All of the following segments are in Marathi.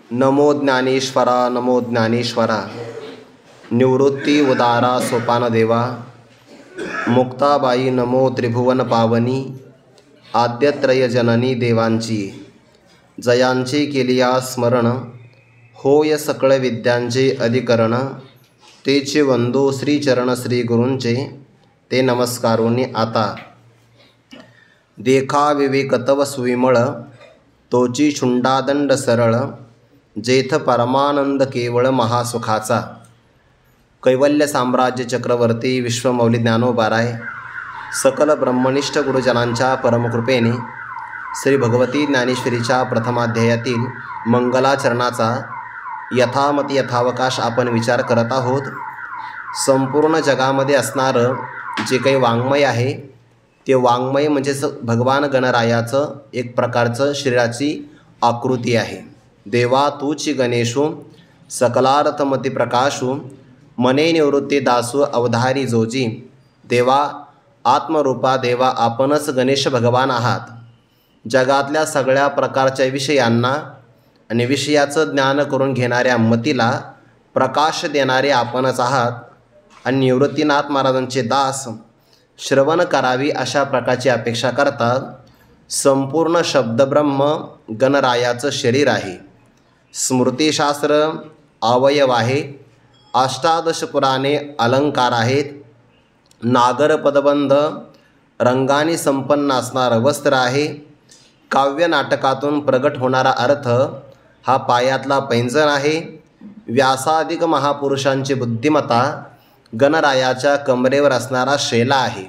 नमो ज्ञानेश्वरा नमो ज्ञानेश्वरा। निवृत्ती उदारा सोपान देवा। मुक्ताबाई नमो त्रिभुवन पावनी। आद्यत्रय जननी देवांची जयांची केलिया स्मरण। होय सकळ विद्यांचे अधिकरण। तेचे वंदो श्रीचरण श्री गुरूंचे ते नमस्कारोनी आता। देखा विवेकतव सुविमळ तोची शुंडादंड सरळ। जेथ परमानंद केवळ महासुखाचा। कैवल्य साम्राज्य चक्रवर्ती विश्वमौली ज्ञानोबाराय सकल ब्रह्मनिष्ठ गुरुजनांच्या परमकृपेने श्री भगवती ज्ञानेश्वरीच्या प्रथमाध्यायातील मंगलाचरणाचा यथामती यथावकाश आपण विचार करत आहोत। संपूर्ण जगामध्ये असणारं जे काही वाङ्मय आहे ते वाङ्मय म्हणजेच भगवान गणरायाचं एक प्रकारचं शरीराची आकृती आहे। देवा तूची गणेशू सकलार्थमती प्रकाशू। मने निवृत्ती दासू अवधारी जोजी। देवा आत्मरूपा देवा आपणच गणेश भगवान आहात। जगातल्या सगळ्या प्रकारच्या विषयांना आणि विषयाचं ज्ञान करून घेणाऱ्या मतीला प्रकाश देणारे आपणच आहात। आणि निवृत्तीनाथ महाराजांचे दास श्रवण करावी अशा प्रकारची अपेक्षा करतात। संपूर्ण शब्दब्रह्म गणरायाचं शरीर आहे। स्मृतिशास्त्र अवयव आहे। अष्टादश पुराणे अलंकार आहेत। नागर पदबंध रंगाने संपन्न असणारं वस्त्र आहे। काव्य नाटकातून प्रगट होणारा अर्थ हा पायातला पैंजण आहे। व्यासाधिक महापुरुषांची बुद्धिमत्ता गणरायाच्या कमरेवर असणारा शेला आहे।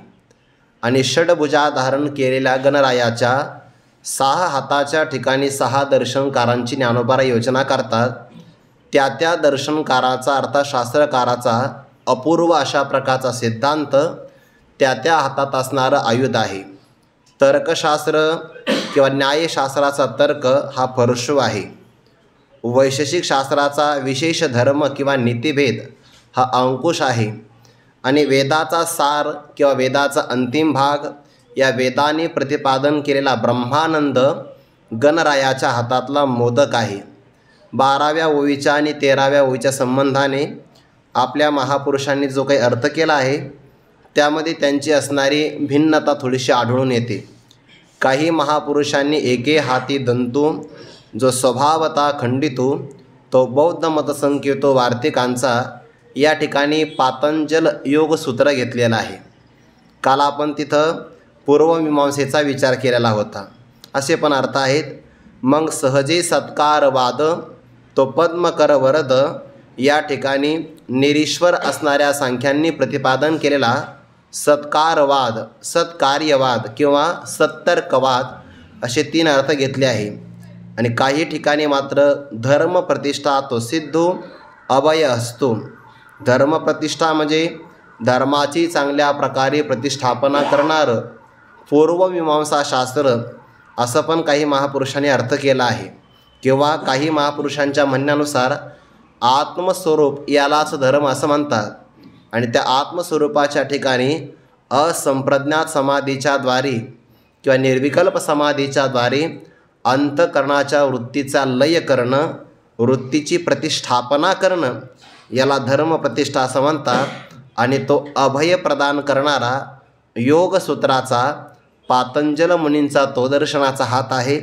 आणि षडभुजा धारण केलेल्या गणरायाच्या 6 हाताच्या ठिकाणी 6 दर्शनकारांची ज्ञानोबा योजना करतात। त्या दर्शनकाराचा अर्थात शास्त्रकाराचा अपूर्व अशा प्रकारचा सिद्धांत त्या हातात असणारं आयुध आहे। तर्कशास्त्र किंवा न्यायशास्त्राचा तर्क हा परशु आहे। वैशेषिक शास्त्राचा विशेष धर्म किंवा नीतिभेद हा अंकुश आहे। आणि वेदाचा सार किंवा वेदाचा अंतिम भाग या वेदाने प्रतिपादन केलेला ब्रह्मानंद गणरायाच्या हातातला मोदक आहे। 12व्या ओवीच्या आणि 13व्या ओवीच्या संबंधाने आपल्या महापुरुषांनी जो काही अर्थ केला आहे त्यामध्ये त्यांची असणारी भिन्नता थोडीशी आढळून येते। काही महापुरुषांनी एके हाती दंतू जो स्वभावता खंडितू तो बौद्ध मतसंकेतो वार्तिकांचा या ठिकाणी पातंजल योगसूत्र घेतलेला आहे। काल आपण तिथं पूर्वमीमांसेचा विचार केलेला होता। असे पण अर्थ आहेत। मग सहजे सत्कारवाद तो पद्मकर वरद या ठिकाणी निरीश्वर असणाऱ्या सांख्यांनी प्रतिपादन केलेला सत्कारवाद सत्कार्यवाद किंवा सत्तर्कवाद असे 3 अर्थ घेतले आहे। आणि काही ठिकाणी मात्र धर्मप्रतिष्ठा तो सिद्धू अभय असतो। धर्मप्रतिष्ठा म्हणजे धर्माची चांगल्या प्रकारे प्रतिष्ठापना करणारं पूर्वमीमांसा शास्त्र असं पण काही महापुरुषांनी अर्थ केला आहे। किंवा काही महापुरुषांच्या म्हणण्यानुसार आत्मस्वरूप यालाच धर्म असं म्हणतात। आणि त्या आत्मस्वरूपाच्या ठिकाणी असंप्रज्ञात समाधीच्या द्वारे किंवा निर्विकल्प समाधीच्या द्वारे अंतकरणाच्या वृत्तीचा लय करणं वृत्तीची प्रतिष्ठापना करणं याला धर्मप्रतिष्ठा असं म्हणतात। आणि तो अभय प्रदान करणारा योगसूत्राचा पातंजल मुनींचा तो दर्शनाचा हात आहे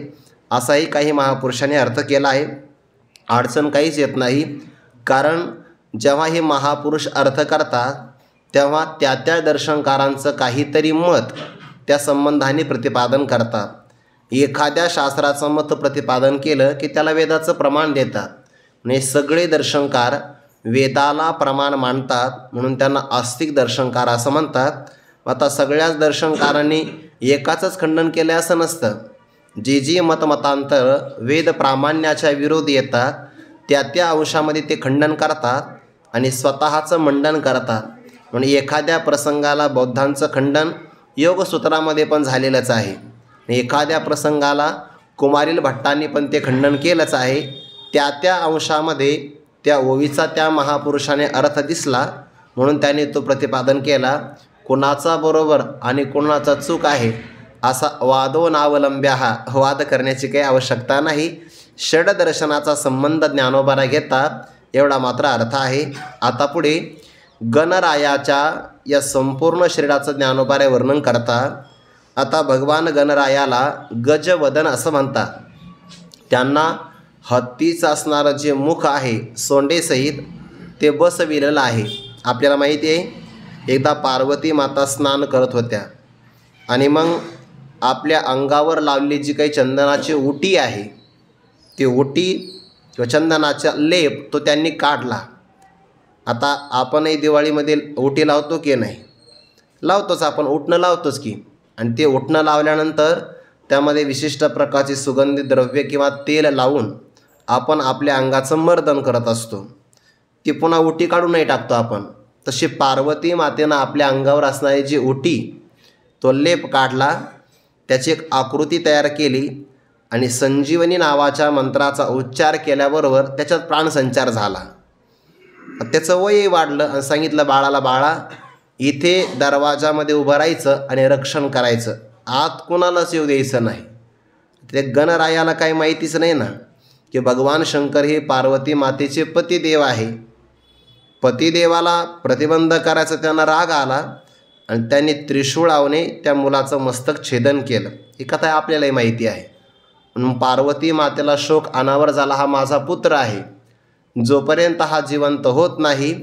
असाही काही महापुरुषांनी अर्थ केला आहे। अडचण काहीच येत नाही। कारण जेव्हा हे महापुरुष अर्थ करतात तेव्हा त्या दर्शनकारांचं काहीतरी मत त्या संबंधाने प्रतिपादन करतात। एखाद्या शास्त्राचं मत प्रतिपादन केलं की त्याला वेदाचं प्रमाण देतात। आणि सगळे दर्शनकार वेदाला प्रमाण मानतात म्हणून त्यांना आस्तिक दर्शनकार असं म्हणतात। आता सगळ्याच दर्शनकारांनी एकाचंच खंडन केलं असं नसतं। जी मतांतर वेद प्रामाण्याच्या विरोधी येतात त्या अंशामध्ये ते खंडन करतात आणि स्वतःचं मंडन करतात। म्हणून एखाद्या प्रसंगाला बौद्धांचं खंडन योगसूत्रामध्ये पण झालेलंच आहे। एखाद्या प्रसंगाला कुमारील भट्टांनी पण ते खंडन केलंच आहे। त्या अंशामध्ये त्या ओवीचा त्या महापुरुषाने अर्थ दिसला म्हणून त्याने तो प्रतिपादन केला। कुणाचा बरोबर आणि कुणाचा चूक आहे असा वादोनावलंब्य हा वाद करण्याची काही आवश्यकता नाही। षडदर्शनाचा संबंध ज्ञानोबाला घेता एवढा मात्र अर्थ आहे. आता पुढे गणरायाच्या या संपूर्ण शरीराचं ज्ञानोबारे वर्णन करता. आता भगवान गणरायाला गजवदन असं म्हणतात. त्यांना हत्तीचं असणारं जे मुख आहे सोंडेसहित ते बसविलेलं आहे. आपल्याला माहिती आहे एकदा पार्वती माता स्नान करत होत्या आणि मग आपल्या अंगावर लावलेली जी काही चंदनाची उटी आहे ती उटी किंवा चंदनाचा लेप तो त्यांनी काढला. आता आपणही दिवाळीमध्ये उटी लावतो की नाही? लावतोच, आपण उटणं लावतोच की. आणि ते उटणं लावल्यानंतर त्यामध्ये विशिष्ट प्रकारची सुगंधी द्रव्य किंवा तेल लावून आपण आपल्या अंगाचं मर्दन करत असतो. ती पुन्हा उटी काढून नाही टाकतो आपण. तशी पार्वती मातेनं आपल्या अंगावर असणारी जी उटी तो लेप काढला, त्याची एक आकृती तयार केली आणि संजीवनी नावाच्या मंत्राचा उच्चार केल्याबरोबर त्याच्यात प्राणसंचार झाला. त्याचं वयही वाढलं आणि सांगितलं बाळाला, बाळा इथे दरवाजामध्ये उभं राहायचं आणि रक्षण करायचं, आत कुणालाच येऊ द्यायचं नाही. ते गणरायाला काही माहितीच नाही ना की भगवान शंकर हे पार्वती मातेचे पतिदेव आहे. पतिदेवाला प्रतिबंध करायचा त्यांना राग आला आणि त्यांनी त्रिशूळावने त्या मुलाचं मस्तक छेदन केलं. ही कथा आपल्यालाही माहिती आहे. म्हणून पार्वती मातेला शोक अनावर झाला, हा माझा पुत्र आहे, जोपर्यंत हा जिवंत होत नाही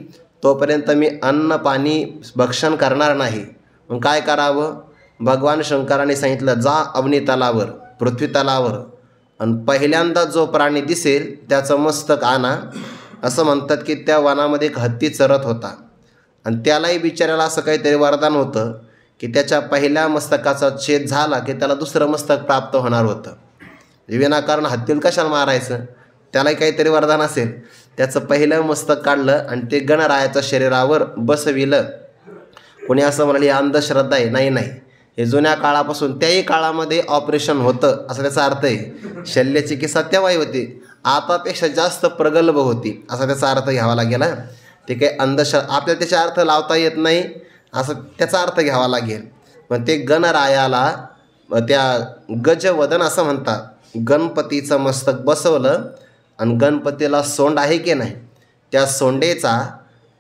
तोपर्यंत मी अन्न पाणी भक्षण करणार नाही. मग काय करावं? भगवान शंकराने सांगितलं जा अवनी तलावर, पृथ्वी तलावर, आणि पहिल्यांदा जो प्राणी दिसेल त्याचं मस्तक आणा. असं म्हणतात की त्या वनामध्ये एक हत्ती चरत होता आणि त्यालाही बिचाऱ्याला असं काहीतरी वरदान होतं की त्याच्या पहिल्या मस्तकाचा छेद झाला की त्याला दुसरं मस्तक प्राप्त होणार होतं. विनाकारण हत्तीला कशाला मारायचं? त्यालाही काहीतरी वरदान असेल. त्याचं पहिलं मस्तक काढलं आणि ते गणरायाच्या शरीरावर बसविलं. कोणी असं म्हणाले अंधश्रद्धा आहे. नाही नाही, हे जुन्या काळापासून त्याही काळामध्ये ऑपरेशन होतं असं त्याचा अर्थ आहे. शल्यचिकित्सा तेव्हाही होती, आतापेक्षा जास्त प्रगल्भ होती असा त्याचा अर्थ घ्यावा लागेल. ते काही आपल्याला त्याचा अर्थ लावता येत नाही असं त्याचा अर्थ घ्यावा लागेल. पण ते गणरायाला त्या गजवदन असं म्हणतात. गणपतीचं मस्तक बसवलं आणि गणपतीला सोंड आहे की नाही त्या सोंडेचा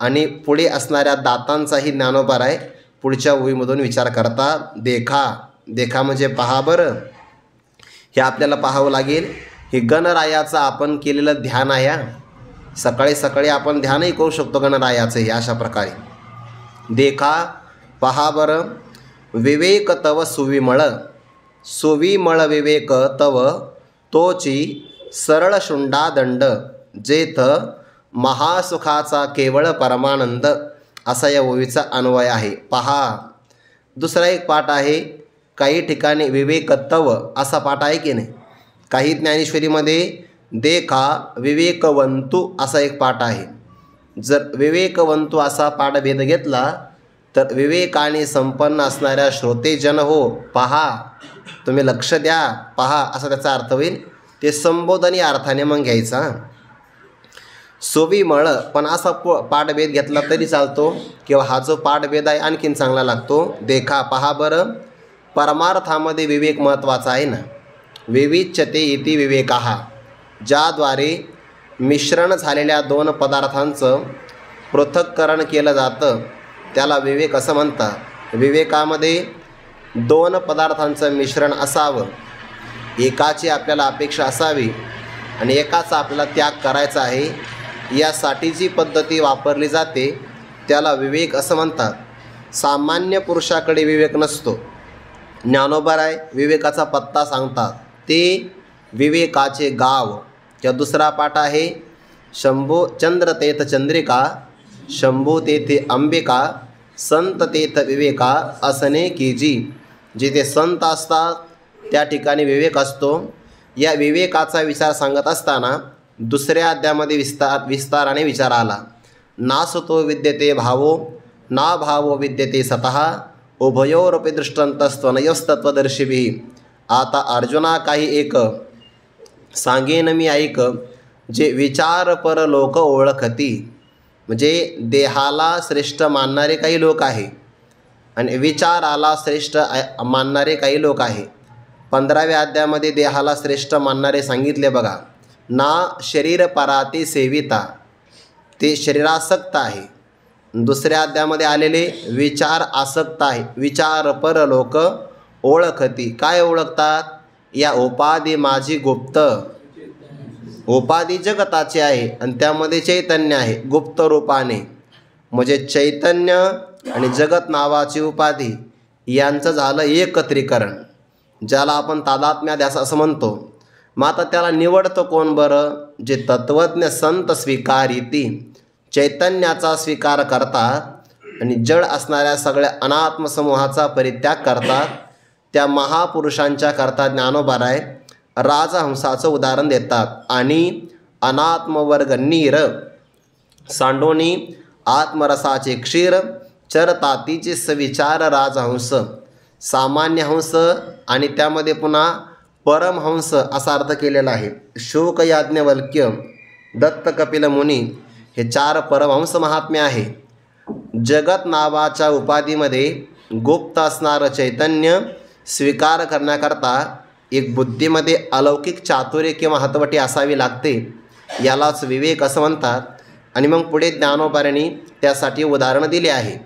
आणि पुढे असणाऱ्या दातांचाही ज्ञानोबा आहे पुढच्या ओळीमधून विचार करता. देखा, देखा म्हणजे पहा बरं, हे आपल्याला पाहावं लागेल. हे गणरायाचं आपण केलेलं ध्यान आहे. सकाळी सकाळी आपण ध्यानही करू शकतो गणरायाचं हे अशा प्रकारे. देखा, पहा बरं, विवेक तव सुविमळ, सुविमळ विवेक तव तोची सरळ शुंडादंड, जेथ महासुखाचा केवळ परमानंद, असा या ओवीचा अन्वय आहे. पहा. दुसरा एक पाठ आहे, काही ठिकाणी विवेकत्व असा पाठ आहे की नाही. काही ज्ञानेश्वरीमध्ये देखा विवेकवंतू असा एक पाठ आहे. जर विवेकवंतू असा पाठभेद घेतला तर विवेकाने संपन्न असणाऱ्या श्रोतेजन हो, पहा, तुम्ही लक्ष द्या, पहा असा त्याचा अर्थ होईल. ते संबोधनी अर्थाने मग घ्यायचा. सुविमळ पण असा पाठभेद घेतला तरी चालतो किंवा हा जो पाठभेद आहे आणखीन चांगला लागतो. देखा, पहा बरं, परमार्थामध्ये विवेक महत्त्वाचा आहे ना. विविच्यते इति विवेकाः, ज्याद्वारे मिश्रण झालेल्या दोन पदार्थांचं पृथक्करण केलं जातं त्याला विवेक असं म्हणतात. विवेकामध्ये दोन पदार्थांचं मिश्रण असावं, एकाची आपल्याला अपेक्षा असावी आणि एकाचा आपल्याला त्याग करायचा आहे, यासाठी जी पद्धती वापरली जाते त्याला विवेक असं म्हणतात. सामान्य पुरुषाकडे विवेक नसतो. ज्ञानोबाराय विवेकाचा पत्ता सांगतात, ते विवेकाचे गाव. किंवा दुसरा पाठ आहे, शंभो चंद्र तेथ चंद्रिका, शंभू तेथे अंबिका, संत तेथ विवेका असणे की जी. जिथे संत असतात त्या ठिकाणी विवेक असतो. या विवेकाचा विचार सांगत असताना दुसऱ्या अध्यायामध्ये विस्ताराने विचार आला. नासतो विद्यते भावो ना भावो विद्यते सतः, उभयोरपि दृष्टांतस्त्वनयोस्तत्वदर्शिभिः. आता अर्जुना काही एक सांगेन मी ऐक, जे विचार पर लोक ओळखती. म्हणजे देहाला श्रेष्ठ मानणारे काही लोक आहे आणि विचाराला श्रेष्ठ मानणारे काही लोक आहे. 15व्या अध्यायामध्ये देहाला श्रेष्ठ मानणारे सांगितले बघा. ना शरीर पराती सेविता, ते शरीरासक्त आहे. दुसऱ्या अध्यायामध्ये आलेले विचार आसक्त आहे. विचार परलोक ओळखती. काय ओळखतात? या उपाधी माझी गुप्त. उपाधी जगताची आहे आणि त्यामध्ये चैतन्य आहे गुप्त रूपाने. म्हणजे चैतन्य आणि जगत नावाची उपाधी यांचं झालं एकत्रीकरण, ज्याला आपण तादात्म्याध्यास असं म्हणतो. मग आता त्याला निवडतं कोण बरं? जे तत्त्वज्ञ संत स्वीकारिती, चैतन्याचा स्वीकार करतात आणि जड असणाऱ्या सगळ्या अनात्मसमूहाचा परित्याग करतात. त्या महापुरुषांच्या करता ज्ञानोबाराय राजहंसाचं उदाहरण देतात. आणि अनात्मवर्ग नीर सांडोनी आत्मरसाचे क्षीर चरतातीचे सविचार राजहंस. सामान्य हंस आणि त्यामध्ये पुन्हा परमहंस असा अर्थ केलेला आहे. शोक याज्ञवल्क्य, दत्त कपिल मुनी हे 4 परमहंस महात्म्य आहे. जगत नावाच्या उपाधीमध्ये गुप्त असणारं चैतन्य स्वीकार करण्याकरता एक बुद्धीमध्ये अलौकिक चातुर्य किंवा हतवटी असावी लागते. यालाच विवेक असं म्हणतात. आणि मग पुढे ज्ञानोबारांनी त्यासाठी उदाहरणं दिले आहे.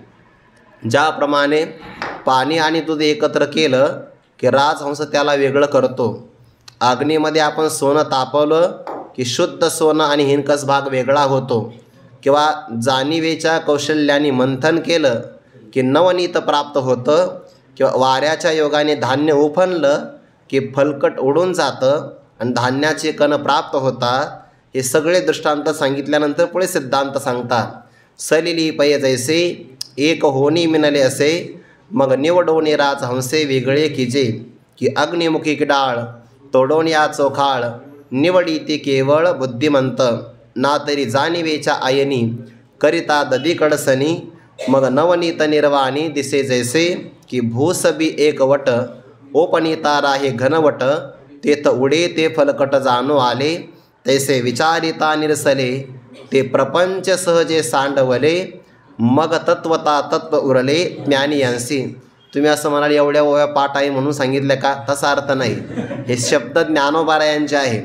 ज्याप्रमाणे पाणी आणि दूध एकत्र केलं की राजहंस त्याला वेगळं करतो. अग्नीमध्ये आपण सोनं तापवलं की शुद्ध सोनं आणि हिणकस भाग वेगळा होतो. किंवा जाणीवेच्या कौशल्याने मंथन केलं की नवनीत प्राप्त होतं. किंवा वाऱ्याच्या योगाने धान्य उफनलं की फलकट उडून जातं आणि धान्याचे कण प्राप्त होतात. हे सगळे दृष्टांत सांगितल्यानंतर पुढे सिद्धांत सांगतात. सलिली पय जैसे एक होणी मिनले असे, मग निवडोनी राजहंसे वेगळे कीजे. की अग्निमुखी डाळ तोडोन या चोखाळ, निवडी ती केवळ बुद्धिमंत. ना तरी जाणीवेच्या आयनी करिता ददी कडसनी, मग नवनीत निर्वाणी दिसे जैसे. की भूसबी एक वट ओपनिता राहे घनवट, तेथ उडे ते फलकट जाणो आले. तैसे विचारिता निरसले ते प्रपंच सहजे सांडवले, मग तत्वता तत्व उरले ज्ञानियांसी. तुम्ही असं म्हणाल एवढ्या ओव्या पाठ आहे म्हणून सांगितलं का? तसा अर्थ नाही. हे शब्द ज्ञानोबा यांचे आहे.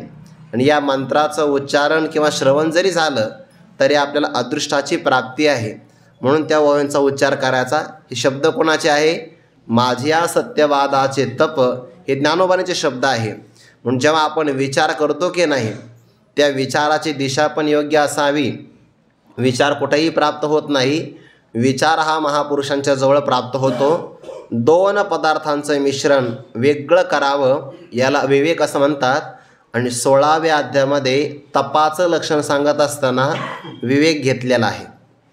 आणि या मंत्राचं उच्चारण किंवा श्रवण जरी झालं तरी आपल्याला अदृष्टाची प्राप्ती आहे. म्हणून त्या ओव्यांचा उच्चार करायचा. हे शब्द कोणाचे आहे? माझ्या सत्यवादाचे तप, हे ज्ञानोबांचे शब्द आहे. म्हणून जेव्हा आपण विचार करतो की नाही, त्या विचाराची दिशा पण योग्य असावी. विचार कुठेही प्राप्त होत नाही. विचार हा महापुरुषांच्या जवळ प्राप्त होतो. 2 पदार्थांचं मिश्रण वेगळं करावं याला विवेक असं म्हणतात. आणि 16व्या अध्यायामध्ये तपाचं लक्षण सांगत असताना विवेक घेतलेला आहे.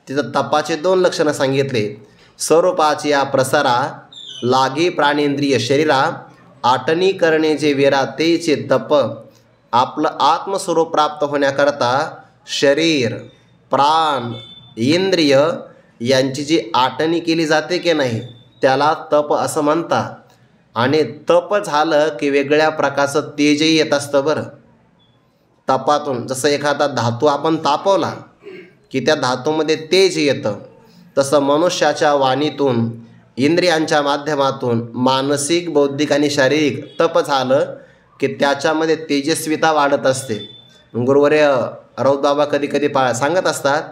तिथं तपाचे 2 लक्षणं सांगितले. स्वरूपाची या प्रसारा लागी प्राणेंद्रिय शरीरा, आटणी करणे जे वीरा तेचे तप. आपलं आत्मस्वरूप प्राप्त होण्याकरता शरीर प्राण इंद्रिय यांची जी आटणी केली जाते की नाही त्याला तप असं म्हणतात. आणि तप झालं की वेगळ्या प्रकारचं तेजही येत असतं बरं. तपातून जसं एखादा धातू आपण तापवला की त्या धातूमध्ये तेज येतं, तसं मनुष्याच्या वाणीतून इंद्रियांच्या माध्यमातून मानसिक बौद्धिक आणि शारीरिक तप झालं की त्याच्यामध्ये तेजस्विता वाढत असते. गुरुवर्य राऊतबाबा कधी कधी सांगत असतात,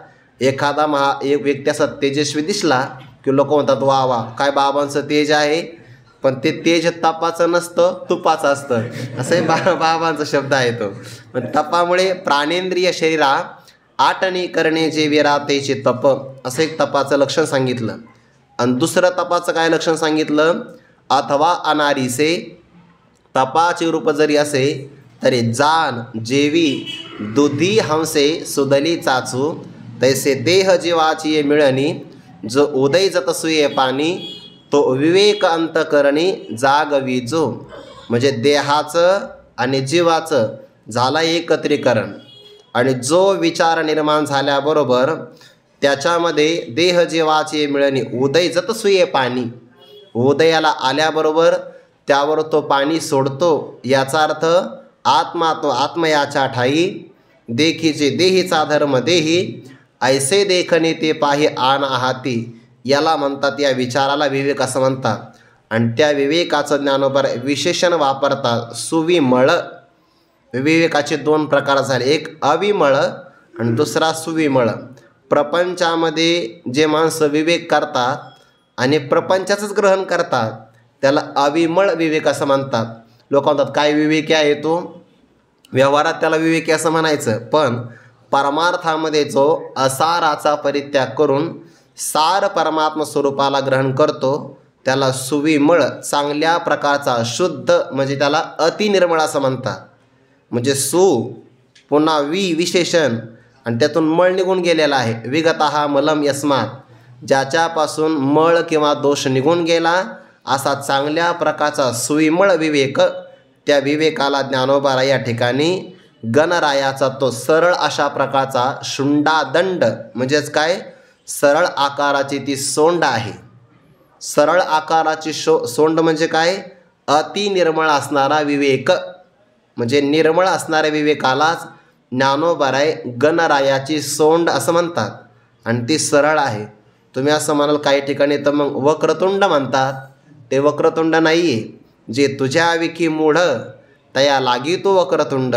एखादा एक व्यक्ती असा तेजस्वी दिसला की लोक म्हणतात वा वा काय बाबांचं तेज आहे. पण ते तेज तपाचं नसतं, तुपाचं असतं. असंही बाबांचा शब्द आहे तो. पण तपामुळे प्राणेंद्रिय शरीरा आटणी करणे जे वीरा तेचे तप, असं एक तपाचं लक्षण सांगितलं. आणि दुसरं तपाचं काय लक्षण सांगितलं? अथवा अनारीसे, तपाचे रूप जरी असे तरी जान जेवी दुधी हंसे सुदली चाचू, तैसे देह जीवाची ये मिळणी, जो उदय जत सुये पाणी, तो विवेक अंतकरणी जागवीजो. म्हणजे देहाचं आणि जीवाचं झाला एकत्रीकरण. आणि जो विचार निर्माण झाल्याबरोबर त्याच्यामध्ये देह जीवाची मिळणी उदय जत सुये पाणी, उदयाला आल्याबरोबर त्यावर तो पाणी सोडतो. याचा अर्थ आत्मा तो आत्मयाच्या ठाई, देखीचे देहीचा धर्म देही, ऐसे देखणे ते पाही आन आहाती. याला म्हणतात, या विचाराला विवेक असं म्हणतात. आणि त्या विवेकाचं ज्ञानोबर विशेषण वापरतात सुविमळ. विवेकाचे दोन प्रकार झाले, एक अविमळ आणि दुसरा सुविमळ. प्रपंचामध्ये जे माणसं विवेक करतात आणि प्रपंचाचंच ग्रहण करतात त्याला अविमळ विवेक असं म्हणतात. लोक म्हणतात काय विवेकी आहे तो, व्यवहारात त्याला विवेकी असं म्हणायचं, पण परमार्थामध्ये जो असाराचा परित्याग करून सार परमात्म स्वरूपाला ग्रहण करतो त्याला सुविमळ, चांगल्या प्रकारचा शुद्ध, म्हणजे त्याला अतिनिर्मळ असं म्हणतात. म्हणजे सु पुन्हा विशेषण आणि त्यातून मळ निघून गेलेला आहे. विगतः मलम यस्मात, ज्याच्यापासून मळ किंवा दोष निघून गेला असा चांगल्या प्रकारचा सुविमळ विवेक, त्या विवेकाला ज्ञानोबा या ठिकाणी गणरायाचा तो सरळ अशा प्रकारचा शुंडादंड, म्हणजेच काय, सरळ आकाराची ती सोंड आहे. सरळ आकाराची सोंड म्हणजे काय, अतिनिर्मळ असणारा विवेक, म्हणजे निर्मळ असणाऱ्या विवेकालाच ज्ञानोबाराय गणरायाची सोंड असं म्हणतात आणि ती सरळ आहे. तुम्ही असं म्हणाल काही ठिकाणी तर मग वक्रतुंड म्हणतात, ते वक्रतुंड नाही आहे. जे तुझ्या विकी मूढ तया लागी तो वक्रतुंड,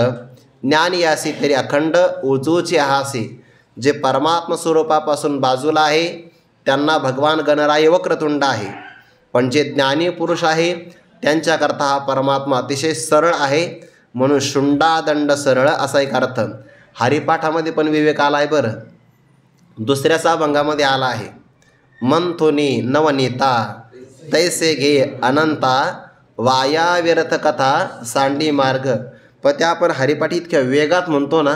ज्ञान यासी तरी अखंड उजूची हासी. जे परमात्म स्वरूपापासून बाजूला आहे त्यांना भगवान गणराय वक्रतुंड आहे, पण जे ज्ञानी पुरुष आहे त्यांच्याकरता हा परमात्मा अतिशय सरळ आहे, म्हणून शुंडादंड सरळ असा एक अर्थ. हरिपाठामध्ये पण विवेक आला आहे बरं, दुसऱ्याच अभंगामध्ये आला आहे. मंथुनी नवनीता तैसे घे अनंता, वाया व्यर्थ कथा सांडी मार्ग. पण त्या आपण हरिपाठ इतक्या वेगात म्हणतो ना,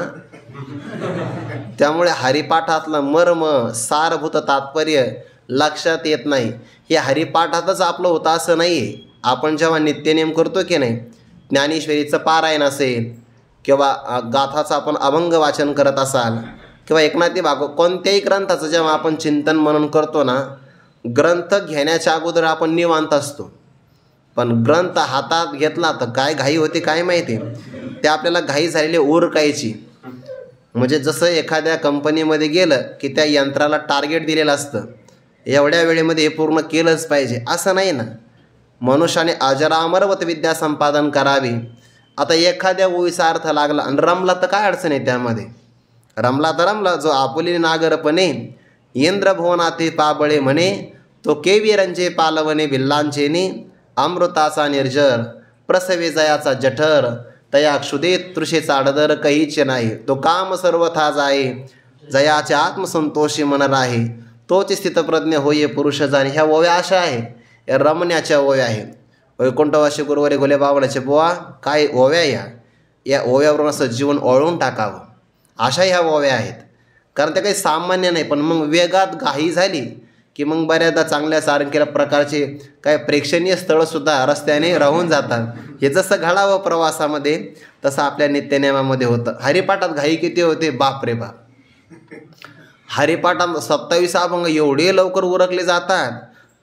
त्यामुळे हरिपाठातलं मर्म सारभूत तात्पर्य लक्षात येत नाही. हे हरिपाठातच आपलं होतं असं नाही आहे. आपण जेव्हा नित्यनेम करतो की नाही, ज्ञानेश्वरीचं पारायण असेल किंवा गाथाचं आपण अभंग वाचन करत असाल किंवा एकनाथी भागवत कोणत्याही ग्रंथाचं जेव्हा आपण चिंतन मनन करतो ना, ग्रंथ घेण्याच्या अगोदर आपण निवांत असतो, पण ग्रंथ हातात घेतला तर काय घाई होते काय माहिती. ते आपल्याला घाई झालेली उरकायची. म्हणजे जसं एखाद्या कंपनीमध्ये गेलं की त्या यंत्राला टार्गेट दिलेलं असतं, एवढ्या वेळेमध्ये हे पूर्ण केलंच पाहिजे, असं नाही ना. मनुष्याने अजरामरवत विद्या संपादन करावी. आता एखाद्या ओळीचा अर्थ लागला आणि रमला तर काय अडचण आहे त्यामध्ये, रमला तर रमला. जो आपुली नागरपणे इंद्रभुवनाती पाबळे म्हणे, तो केवीरंजे पालवणे भिल्लांचेने, अमृताचा निर्जर प्रसवे जयाचा जठर, तया क्षुदेत तृषेचा अडदर कहीचे नाही. तो काम सर्वथा जाये, जयाचे आत्मसंतोषी मन राहे, तोच स्थितप्रज्ञ होये पुरुष जाणे. ह्या ओव्या अशा आहे, या रमण्याच्या ओव्या आहेत. वैकुंठवासी गुरुवारी घोले बावळाचे बुवा काय ओव्या, या ओव्यावरून असं जीवन ओळून टाकावं अशा ह्या ओव्या आहेत. कारण ते काही सामान्य नाही, पण मग वेगात घाई झाली की मग बऱ्याचदा चांगल्या सारख्या प्रकारचे काय प्रेक्षणीय स्थळंसुद्धा रस्त्याने राहून जातात. हे जसं घडावं प्रवासामध्ये तसं आपल्या नित्यनेमामध्ये होतं. हरिपाठात घाई किती होते, बाप रे बाप. हरिपाठात 27 अभंग एवढे लवकर उरकले जातात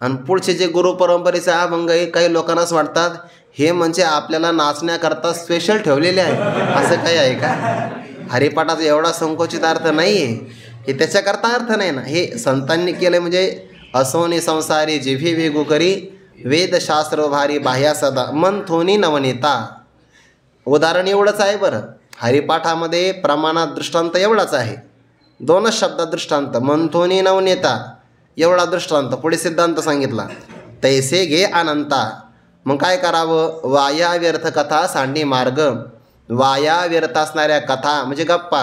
आणि पुढचे जे गुरु परंपरेचे अभंग आहे काही लोकांनाच वाटतात हे म्हणजे आपल्याला नाचण्याकरता स्पेशल ठेवलेले आहे. असं काही आहे का? हरिपाठाचा एवढा संकोचित अर्थ नाही आहे, हे त्याच्याकरता अर्थ नाही ना. हे संतांनी केलं म्हणजे असोनी संसारी जिव्ही वेगू करी, वेदशास्त्र भारी बाह्या सदा मन थोनी नवनीता. उदाहरण एवढंच आहे बरं. हरिपाठामध्ये प्रमाणात दृष्टांत एवढाच आहे, दोनच शब्दात दृष्टांत, मंथोनी नवनेता एवढा दृष्टांत. पुढे सिद्धांत सांगितला, तैसे घे अनंता. मग काय करावं, वाया व्यर्थ कथा सांडी मार्ग. वाया व्यर्थ असणाऱ्या कथा म्हणजे गप्पा,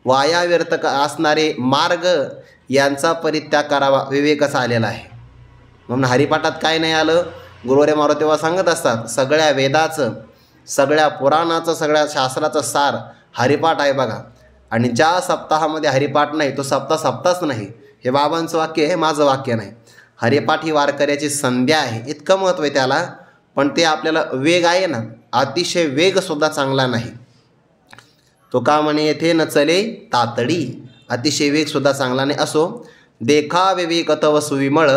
वाया व्यर्थ असणारे मार्ग यांचा परित्याग करावा, विवेकच आलेला आहे. म्हणून हरिपाठात काय नाही आलं, गुरुवारी मारो तेव्हा सांगत असतात सगळ्या वेदाचं, सगळ्या पुराणाचं, सगळ्या शास्त्राचं सार हरिपाठ आहे बघा. आणि ज्या सप्ताहामध्ये हरिपाठ नाही तो सप्ताहच नाही. हे बाबांचं वाक्य आहे, माझं वाक्य नाही. हरिपाठ ही वारकऱ्याची संध्या आहे, इतकं महत्त्व आहे त्याला. पण ते आपल्याला वेग आहे ना, अतिशय वेगसुद्धा चांगला नाही. तो का म्हणे येथे न चले तातडी, अतिशय वेगसुद्धा चांगला नाही. असो, देखा विवेक तव सुविमळ,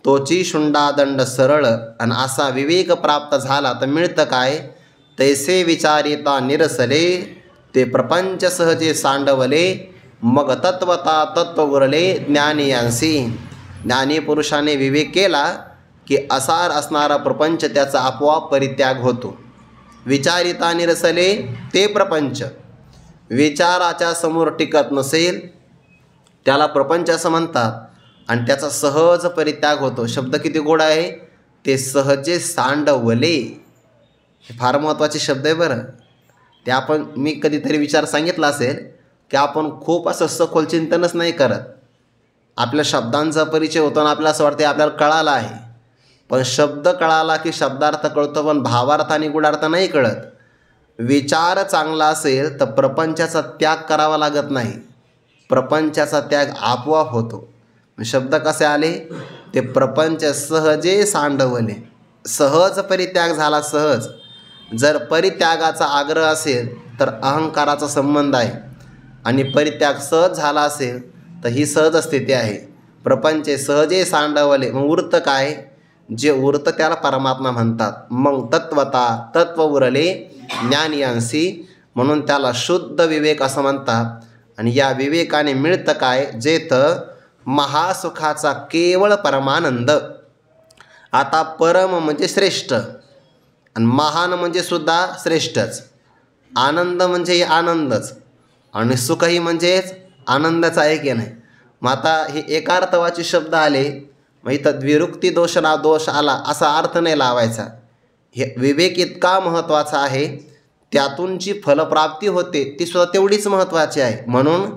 तोची शुंडादंड सरळ. आणि असा विवेक प्राप्त झाला तर मिळतं काय, तैसे विचारिता निरसले, ते प्रपंच सहजे सांडवले. मग तत्वता तत्व उरले ज्ञानियांसी. ज्ञानी पुरुषाने विवेक केला की असार असणारा प्रपंच त्याचा आपोआप परित्याग होतो. विचारिता निरसले ते प्रपंच. विचाराच्या समोर टिकत नसेल त्याला प्रपंच असं म्हणतात आणि त्याचा सहज परित्याग होतो. शब्द किती गोड आहे, ते सहजे सांडवले. हे फार महत्त्वाचे शब्द आहे बरं. ते आपण मी कधीतरी विचार सांगितला असेल की आपण खूप असं सखोल चिंतनच नाही करत. आपल्या शब्दांचा परिचय होतो आणि आपल्याला असं वाटते आपल्याला कळाला आहे, पण शब्द कळाला की शब्दार्थ कळतो, पण भावार्थ आणि गुणार्थ नाही कळत. विचार चांगला असेल तर प्रपंचाचा त्याग करावा लागत नाही, प्रपंचाचा त्याग आपोआप होतो. शब्द कसे आले, ते प्रपंच सहजे सांडवले. सहज परित्याग झाला, सहज. जर परित्यागाचा आग्रह असेल तर अहंकाराचा संबंध आहे, आणि परित्याग सहज झाला असेल तर ही सहज स्थिती आहे. प्रपंचे सहजे सांडवले. मग उरतं काय, जे उरतं त्याला परमात्मा म्हणतात. मग तत्वता तत्व उरले ज्ञानियांसी, म्हणून त्याला शुद्ध विवेक असं म्हणतात. आणि या विवेकाने मिळतं काय, जेथ महासुखाचा केवळ परमानंद. आता परम म्हणजे श्रेष्ठ आणि महान म्हणजे सुद्धा श्रेष्ठच. आनंद म्हणजे आनंदच आणि सुखही म्हणजेच आनंदाचा आहे की नाही. मग आता हे एकार्थवाचे शब्द आले, मग इथं द्विरुक्ती दोष ना दोष आला असा अर्थ नाही लावायचा. हे विवेक इतका महत्त्वाचा आहे, त्यातून जी फलप्राप्ती होते ती सुद्धा तेवढीच महत्त्वाची आहे. म्हणून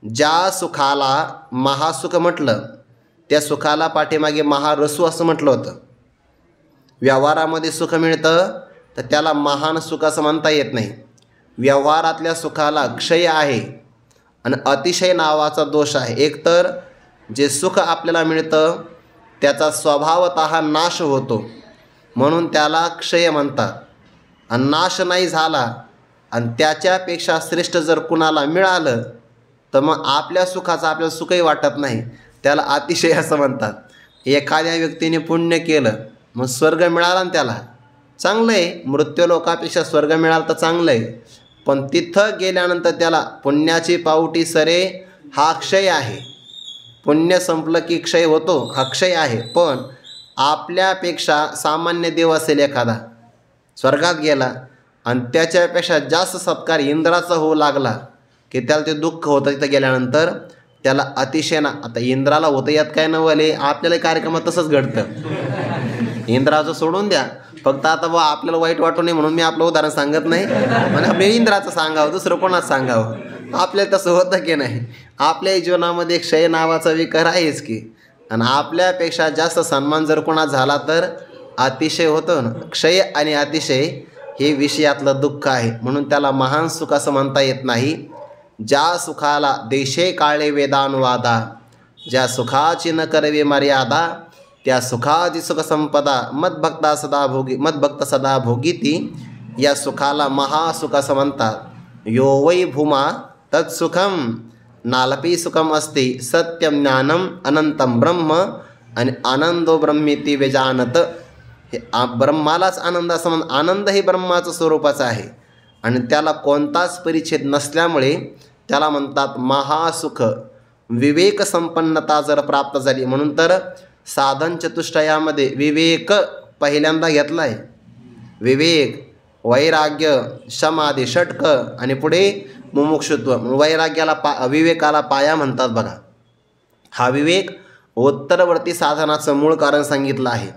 ज्या सुखाला महासुख म्हटलं, त्या सुखाला पाठीमागे महारसू असं म्हटलं होतं. व्यवहारामध्ये सुख मिळतं तर त्याला महान सुख असं म्हणता येत नाही. व्यवहारातल्या सुखाला क्षय आहे आणि अतिशय नावाचा दोष आहे. एकतर जे सुख आपल्याला मिळतं त्याचा स्वभावतः नाश होतो, म्हणून त्याला क्षय म्हणतात. आणि नाश नाही झाला आणि त्याच्यापेक्षा श्रेष्ठ जर कुणाला मिळालं तर मग आपल्या सुखाचं आपल्याला सुखही वाटत नाही, त्याला अतिशय असं म्हणतात. एखाद्या व्यक्तीने पुण्य केलं, मग स्वर्ग मिळाला ना त्याला, चांगलं आहे. मृत्यूलोकापेक्षा स्वर्ग मिळालं तर चांगलं आहे, पण तिथं गेल्यानंतर त्याला पुण्याची पावटी सरे हा क्षय आहे. पुण्य संपलं की क्षय होतो, हा क्षय आहे. पण आपल्यापेक्षा सामान्य देव असेल एखादा, स्वर्गात गेला आणि त्याच्यापेक्षा जास्त सत्कार इंद्राचा होऊ लागला की त्याला ते दुःख होतं. तिथं गेल्यानंतर त्याला अतिशय ना, आता इंद्राला होतं यात काय नवले, आपल्याला कार्यक्रमात तसंच घडतं. इंद्राचं सोडून द्या, फक्त आता बा आपल्याला वाईट वाटू नये म्हणून मी आपलं उदाहरण सांगत नाही, म्हणजे आपल्या इंद्राचं सांगावं, दुसरं कोणाचं सांगावं. आपल्याला तसं होतं की नाही. आपल्या जीवनामध्ये क्षय नावाचा विकार आहेच की, आणि आपल्यापेक्षा जास्त सन्मान जर कोणा झाला तर अतिशय होतं ना. क्षय आणि अतिशय हे विषयातलं दुःख आहे, म्हणून त्याला महान सुख असं म्हणता येत नाही. ज्या सुखाला देशे काळे वेदानुवादा, ज्या सुखाची न करवे मर्यादा, त्या सुखाची सुख संपदा मदभक्त सदा भोगीती. या सुखाला महासुख असं म्हणतात. यो वै भूमा तत्सुखम नालपी सुखम असते सत्यम ज्ञानम अनंतम ब्रह्म, आणि आनंदो ब्रह्मीती वेजानत. हे ब्रह्मालाच आनंद असं म्हणतात. आनंद हे ब्रह्माचं स्वरूपाचं आहे आणि त्याला कोणताच परिच्छेद नसल्यामुळे त्याला म्हणतात महासुख. विवेक संपन्नता जर प्राप्त झाली, म्हणून तर साधन चतुष्टयामध्ये विवेक पहिल्यांदा घेतला आहे. विवेक, वैराग्य, समाधी, षटक आणि पुढे मुमुक्षुत्व. वैराग्याला विवेकाला पाया म्हणतात बघा. हा विवेक उत्तरवर्ती साधनाचं मूळ कारण सांगितलं आहे.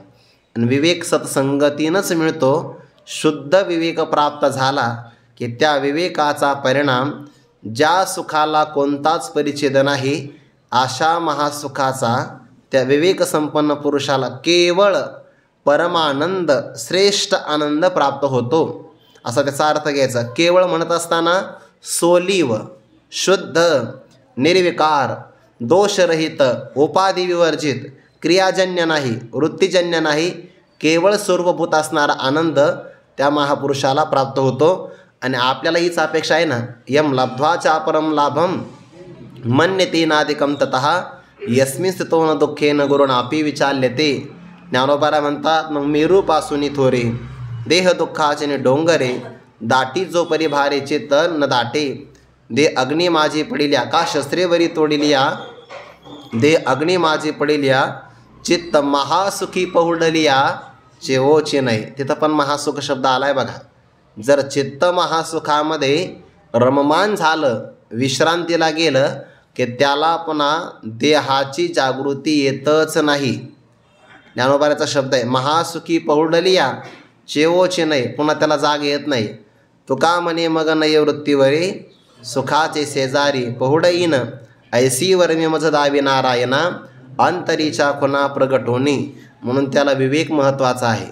आणि विवेक सत्संगतीनंच मिळतो. शुद्ध विवेक प्राप्त झाला की त्या विवेकाचा परिणाम ज्या सुखाला कोणताच परिच्छेद नाही अशा महासुखाचा त्या विवेकसंपन्न पुरुषाला केवळ परमानंद, श्रेष्ठ आनंद प्राप्त होतो, असा त्याचा अर्थ घ्यायचा. केवळ म्हणत असताना सोलीव, शुद्ध, निर्विकार, दोषरहित, उपाधी विवर्जित, क्रियाजन्य नाही, वृत्तीजन्य नाही, केवळ सर्वभूत असणारा आनंद त्या महापुरुषाला प्राप्त होतो. आणि आपल्याला हीच अपेक्षा आहे ना. यम लब्ध्वाचा परम लाभम मन्यते नादिकम ततः यस्मिन् स्थितो न दुःखेन गुरुणापि विचाल्यते. ज्ञानोबारा म्हणतात, मग मेरूपासून थोरे देह दुःखाचे डोंगरे, दाटी जो परिभारे चित्त न दाटे. दे अग्नी माझी पडिल्या का शस्त्रेवरी तोडिलिया, दे अग्नी माझी पडिल्या चित्त महासुखी पहुडलिया चेवोचे नाही. तिथं पण महासुख शब्द आलाय बघा. जर चित्त महासुखामध्ये रममान झालं, विश्रांतीला गेलं की त्याला पुन्हा देहाची जागृती येतच नाही. ज्ञानोबाचा शब्द आहे, महासुखी पहुडलिया चेवोचे नाही, पुन्हा त्याला जाग येत नाही. तुका म्हणे मग नय वृत्तीवरे सुखाचे शेजारी पहुडईन ऐसी वर्मी मज दावी नारायणा अंतरीच्या खुना प्रगट होणे. म्हणून त्याला विवेक महत्त्वाचा आहे.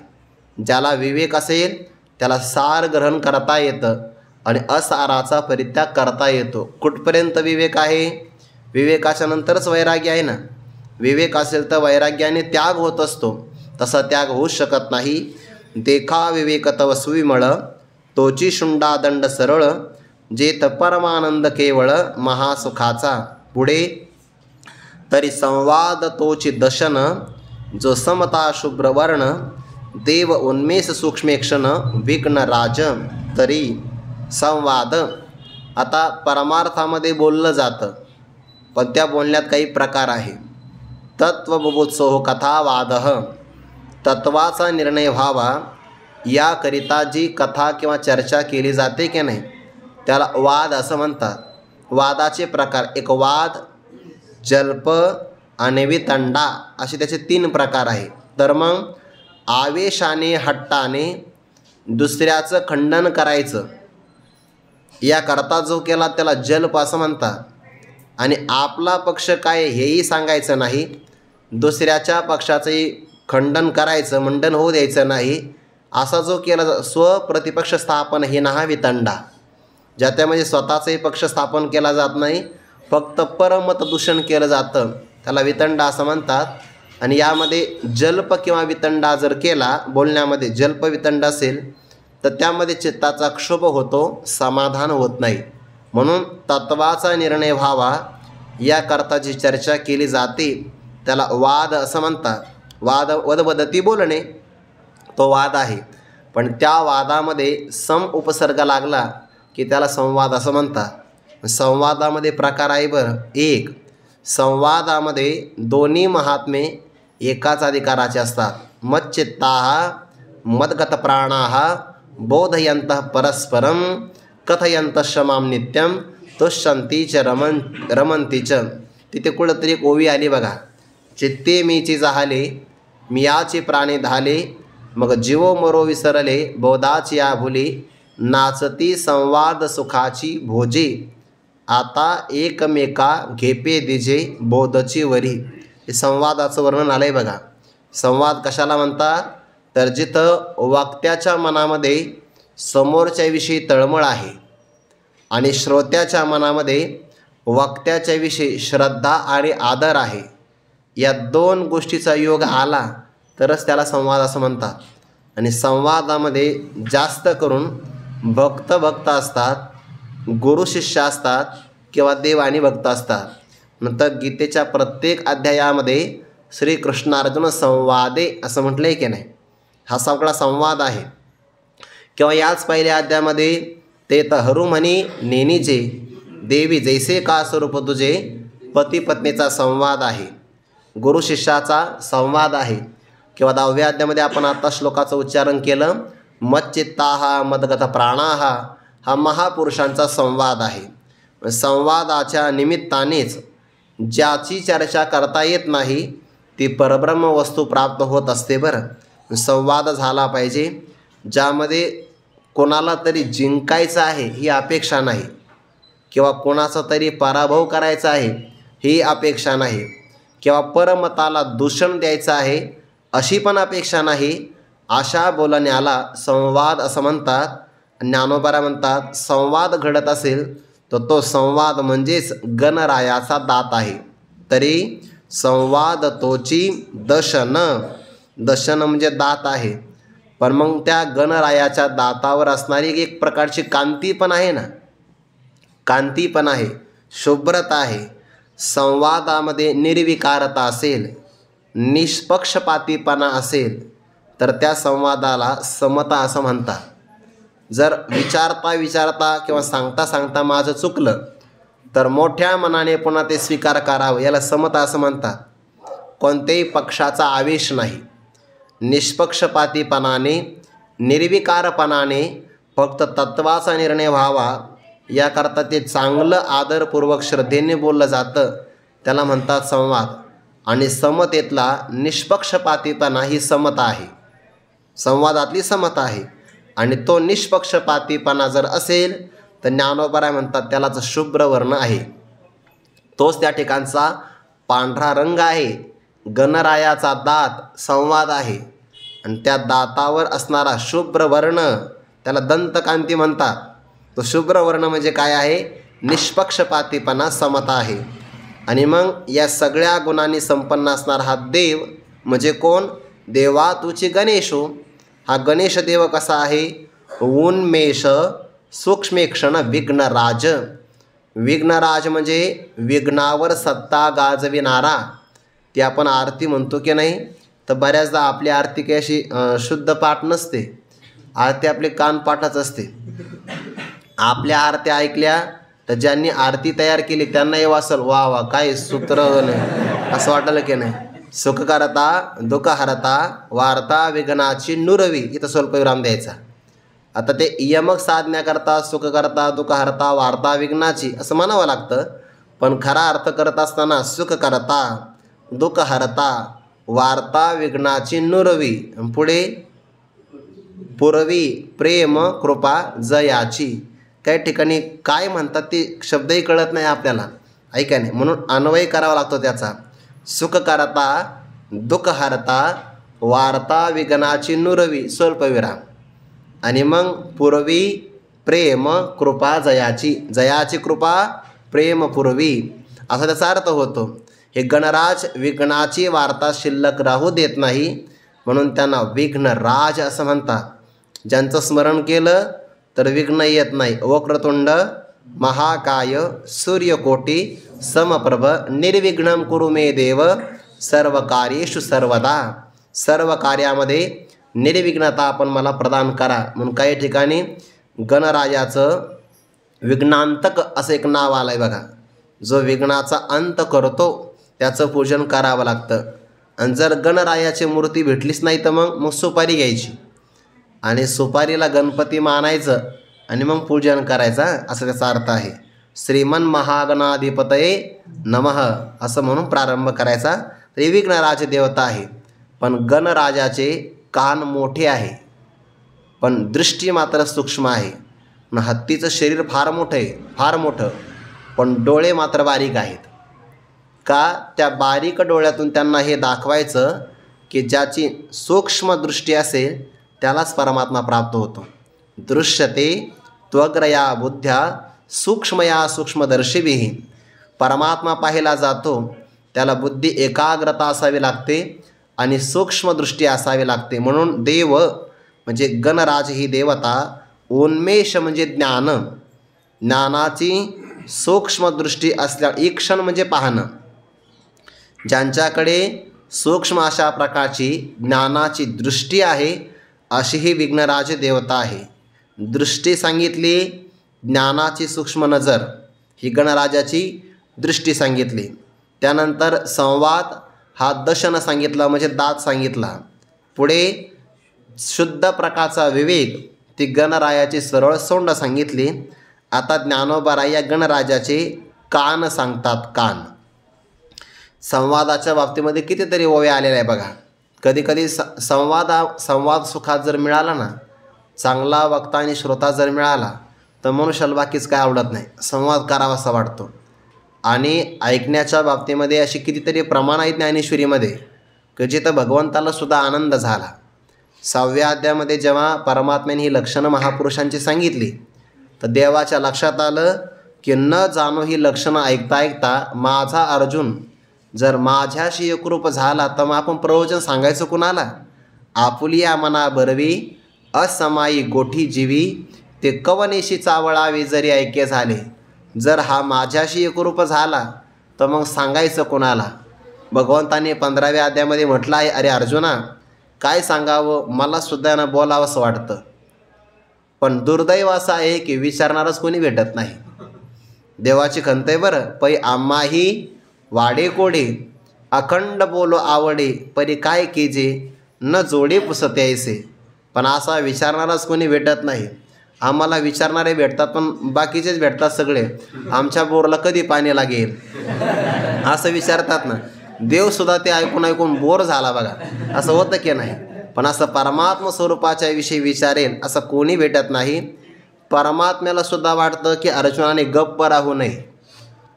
ज्याला विवेक असेल त्याला सार ग्रहण करता येतं आणि असाराचा परित्याग करता येतो. कुठपर्यंत विवेक आहे? विवेकाच्या नंतरच वैराग्य आहे ना. विवेक असेल तर वैराग्याने त्याग होत असतो, तसा त्याग होऊच शकत नाही. देखा विवेक तव सुविमळ तोची शुंडादंड सरळ जेथ परमानंद केवळ महासुखाचा. पुढे तरी संवाद तोची दशन जो समता शुभ्रवर्ण देव उन्मेष सूक्ष्मेक्षण विघ्न राज. तरी संवाद आता परमार्थामध्ये बोललं जातं, पण त्या बोलण्यात काही प्रकार आहे. तत्वबुभुत्सो कथावाद, तत्वाचा निर्णय व्हावा याकरिता जी कथा किंवा चर्चा केली जाते की नाही त्याला वाद असं म्हणतात. वादाचे प्रकार, एक वाद, जल्प आणि वितंडा असे त्याचे 3 प्रकार आहे. तर मग आवेशाने हट्टाने दुसऱ्याचं खंडन करायचं याकरता जो केला त्याला जल्प असं म्हणतात. आणि आपला पक्ष काय हेही सांगायचं नाही, दुसऱ्याच्या पक्षाचंही खंडन करायचं, मंडन होऊ द्यायचं नाही, असा जो केला स्वप्रतिपक्ष स्थापन हे ना वितंडा. ज्याच्यामध्ये स्वतःचाही पक्ष स्थापन केला जात नाही, फक्त परमत दूषण केलं जातं, त्याला वितंडा असं म्हणतात. आणि यामध्ये जल्प किंवा वितंडा जर केला, बोलण्यामध्ये जल्प वितंडा असेल तर त्यामध्ये चित्ताचा क्षोभ होतो, समाधान होत नाही. म्हणून तत्वाचा निर्णय व्हावा याकरता जी चर्चा केली जाते त्याला वाद असं म्हणतात. वाद वदवदती बोलणे तो वाद आहे, पण त्या वादामध्ये सम उपसर्ग लागला की त्याला संवाद असं म्हणतात. संवादामध्ये प्रकार आहे बरं. एक, संवादामध्ये दोन्ही महात्मे एकाच अधिकाराचे असतात. मच्चित्ताः मद्गतप्राणाः बोधयन्तः परस्परं कथयन्तश्च मां नित्यं तुष्यन्ति च रमन्ति च. तिथे कुठंतरी एक ओवी आली बघा. चित्ते मीची जाहले मियाचे प्राणे धाले मग जीवो मरो विसरले बोधाची या भुली नाचती संवाद सुखाची भोजे आता एकमेका घेपे दिजे बोधची वरी. हे संवादाचं वर्णन आलं आहे बघा. संवाद कशाला म्हणतात? तर जिथं वक्त्याच्या मनामध्ये समोरच्याविषयी तळमळ आहे आणि श्रोत्याच्या मनामध्ये वक्त्याच्याविषयी श्रद्धा आणि आदर आहे, या 2 गोष्टीचा योग आला तरच त्याला संवाद असं म्हणतात. आणि संवादामध्ये जास्त करून भक्त असतात, गुरु शिष्य असतात किंवा देव आणि भक्त असतात. नंतर गीतेच्या प्रत्येक अध्यायामध्ये श्रीकृष्णार्जुन संवादे असं म्हटलं आहे की नाही, हा सगळा संवाद आहे. किंवा याच पहिल्या अध्यायामध्ये ते तहरू म्हणी नेनीजे देवी जैसे का स्वरूप तुझे, पती पत्नीचा संवाद आहे, गुरु शिष्याचा संवाद आहे. किंवा 10व्या अध्यायामध्ये आपण आता श्लोकाचं उच्चारण केलं, मच्चित्ताः मद्गत प्राणाः, हा महापुरुषांचा संवाद आहे. संवादाच्या निमित्तानेच ज्याची चर्चा करता येत नाही ती परब्रह्म वस्तू प्राप्त होत असते. बरं, संवाद झाला पाहिजे ज्यामध्ये कोणाला तरी जिंकायचं आहे ही अपेक्षा नाही, किंवा कोणाचा तरी पराभव करायचा आहे ही अपेक्षा नाही, किंवा परमताला दूषण द्यायचं आहे अशी पण अपेक्षा नाही. अशा बोलण्याला संवाद असं म्हणतात. ज्ञानोबा म्हणतात संवाद घडत असेल तर तो संवाद म्हणजेच गणरायाचा दात आहे. तरी संवाद तोची दशन, दशन म्हणजे दात आहे, पण मग त्या गणरायाच्या दातावर असणारी एक प्रकारची कांती पण आहे ना, कांती पण आहे, शुभ्रता आहे. संवादामध्ये निर्विकारता असेल, निष्पक्षपातीपणा असेल तर त्या संवादाला समता असं म्हणतात. जर विचारता किंवा सांगता माझं चुकलं तर मोठ्या मनाने पुन्हा ते स्वीकार करावं, याला समता असं म्हणतात. कोणत्याही पक्षाचा आवेश नाही, निष्पक्षपातीपणाने निर्विकारपणाने फक्त तत्वाचा निर्णय व्हावा याकरता ते चांगलं आदरपूर्वक श्रद्धेने बोललं जातं, त्याला म्हणतात संवाद. आणि समतेतला निष्पक्षपातीपणा ही समता आहे, संवादातली समता आहे. आणि तो निष्पक्षपातीपणा जर असेल तर ज्ञानोबराय म्हणतात त्यालाच शुभ्र वर्ण आहे, तोच त्या ठिकाणचा पांढरा रंग आहे. गणरायाचा दात संवाद आहे आणि त्या दातावर असणारा शुभ्र वर्ण त्याला दंतकांती म्हणतात. तो शुभ्र वर्ण म्हणजे काय आहे? निष्पक्षपातीपणा, समता आहे. आणि मग या सगळ्या गुणांनी संपन्न असणारा हा देव म्हणजे कोण? देवा तुची गणेशो. हा गणेश देव कसा आहे? उन्मेष सूक्ष्मेक्षण विघ्नराज. विघ्नराज म्हणजे विघ्नावर सत्ता गाजविणारा. ती आपण आरती म्हणतो की नाही? तर बऱ्याचदा आपली आरती काही अशी शुद्ध पाठ नसते, आरती आपली कानपाठच असते. आपल्या आरत्या ऐकल्या तर ज्यांनी आरती तयार केली त्यांना येऊ असेल, वा वा काय सूत्र नाही, असं वाटलं की नाही? सुख करता दुःख हरता वार्ता विघ्नाची नुरवी, इथं स्वल्पविराम द्यायचा. आता ते यमक साधण्याकरता सुख करता दुःख हरता वार्ता विघ्नाची असं म्हणावं लागतं, पण खरा अर्थ करत असताना सुख करता दुःख हरता वार्ता विघ्नाची नुरवी, पुढे पुरवी प्रेम कृपा जयाची. काही ठिकाणी काय म्हणतात ते शब्दही कळत नाही आपल्याला, ऐका नाही, म्हणून अन्वय करावा लागतो त्याचा. सुख करता दुःख हरता वार्ता विघ्नाची नुरवी स्वल्पविराम, आणि मग पूर्वी प्रेम कृपा जयाची. जयाची कृपा प्रेम पूर्वी असा त्याचा अर्थ होतो. हे गणराज विघ्नाची वार्ता शिल्लक राहू देत नाही, म्हणून त्यांना विघ्नराज असं म्हणतात. ज्यांचं स्मरण केलं तर विघ्न येत नाही. वक्रतुंड महाकाय सूर्यकोटी समप्रभ निर्विघ्नं कुरु मे देव सर्व कार्येषु सर्वदा. सर्व कार्यामध्ये निर्विघ्नता आपण मला प्रदान करा. म्हणून काही ठिकाणी गणराजाचं विघ्नांतक असं एक नाव आलं आहे बघा. जो विघ्नाचा अंत करतो त्याचं पूजन करावं लागतं. आणि जर गणरायाची मूर्ती भेटलीच नाही तर मग सुपारी घ्यायची आणि सुपारीला गणपती मानायचं आणि मग पूजन करायचं, असं त्याचा अर्थ आहे. श्रीमन महागणाधिपतये नमः असं म्हणून प्रारंभ करायचा. तर विघ्नराज देवता आहे. पण गणराजाचे कान मोठे आहे पण दृष्टी मात्र सूक्ष्म आहे. हत्तीचं शरीर फार मोठं आहे, फार मोठं, पण डोळे मात्र बारीक आहेत. का? त्या बारीक डोळ्यातून त्यांना हे दाखवायचं की ज्याची सूक्ष्म दृष्टी असेल त्यालाच परमात्मा प्राप्त होतो. दृश्यते त्वग्रया बुद्ध्या सूक्ष्मया सूक्ष्मदर्शिभिः. परमात्मा पाहिला जातो त्याला बुद्धी एकाग्रता असावी लागते आणि सूक्ष्मदृष्टी असावी लागते. म्हणून देव म्हणजे गणराज ही देवता, उन्मेष म्हणजे ज्ञान, ज्ञानाची सूक्ष्मदृष्टी असल्या, ईक्षण म्हणजे पाहणं. ज्यांच्याकडे सूक्ष्म अशा प्रकारची ज्ञानाची दृष्टी आहे अशी ही विघ्नराज देवता आहे. दृष्टी सांगितली, ज्ञानाची सूक्ष्म नजर ही गणराजाची दृष्टी सांगितली. त्यानंतर संवाद हा दशन सांगितला म्हणजे दात सांगितला. पुढे शुद्ध प्रकारचा विवेक ती गणरायाची सरळ सोंड सांगितली. आता ज्ञानोबाराय या गणराजाचे कान सांगतात, कान. संवादाच्या बाबतीमध्ये कितीतरी ओव्या आलेल्या आहे बघा. कधीकधी संवाद सुखात जर मिळाला ना, चांगला वक्ता आणि श्रोता जर मिळाला तर मनुष्याला बाकीच काय आवडत नाही, संवाद करावासा वाटतो. आणि ऐकण्याच्या बाबतीमध्ये अशी कितीतरी प्रमाण आहेत ज्ञानेश्वरीमध्ये की जिथं भगवंताला सुद्धा आनंद झाला. 6व्या अध्यायामध्ये जेव्हा परमात्म्याने ही लक्षणं महापुरुषांची सांगितली तर देवाच्या लक्षात आलं की न जाणो ही लक्षणं ऐकता ऐकता माझा अर्जुन जर माझ्याशी एकरूप झाला तर मग आपण प्रवचन सांगायचं कुणाला? आपुलिया मना बरवी असमाई गोठी जीवी ते कवनेशी चावळावे जरी ऐके झाले. जर हा माझ्याशी एकरूप झाला तर मग सांगायचं कोणाला? भगवंताने 15व्या अध्यायामध्ये म्हटलं आहे, अरे अर्जुना काय सांगावं, मला सुद्धा ना बोलावंसं वाटतं, पण दुर्दैव असं आहे की विचारणारच कोणी भेटत नाही. देवाची खंत आहे बरं. पै आम्हाही वाडे कोडे अखंड बोलो आवडे परी काय कीजे न जोडे पुसते ऐसे. पण असा विचारणारच कोणी भेटत नाही. आम्हाला विचारणारे भेटतात पण बाकीचेच भेटतात सगळे, आमच्या बोरला कधी पाणी लागेल असं विचारतात ना. देवसुद्धा ते ऐकून ऐकून बोर झाला बघा, असं होतं की नाही. पण असं परमात्मा स्वरूपाच्या विषयी विचारेल असं कोणी भेटत नाही. परमात्म्याला सुद्धा वाटतं की अर्जुनाने गप्प राहू नये,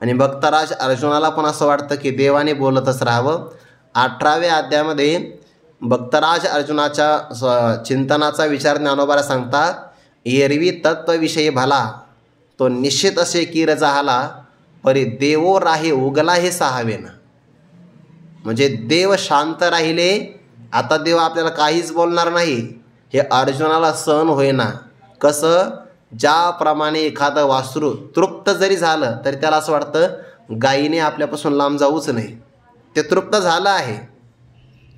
आणि भक्तराज अर्जुनाला पण असं वाटतं की देवाने बोलतच राहावं. 18व्या अध्यायामध्ये भक्तराज अर्जुनाच्या चिंतनाचा विचार ज्ञानोबाला सांगतात. एरवी तत्वविषयी भला तो निश्चित असे कीर जाहला, परी देवो राही उगला हे सहावेन. म्हणजे देव शांत राहिले, आता देव आपल्याला काहीच बोलणार नाही, हे अर्जुनाला सहन होईना. कसं, ज्याप्रमाणे एखादं वासरू तृप्त जरी झालं तरी त्याला असं वाटतं गायीने आपल्यापासून लांब जाऊच नाही, ते तृप्त झालं आहे.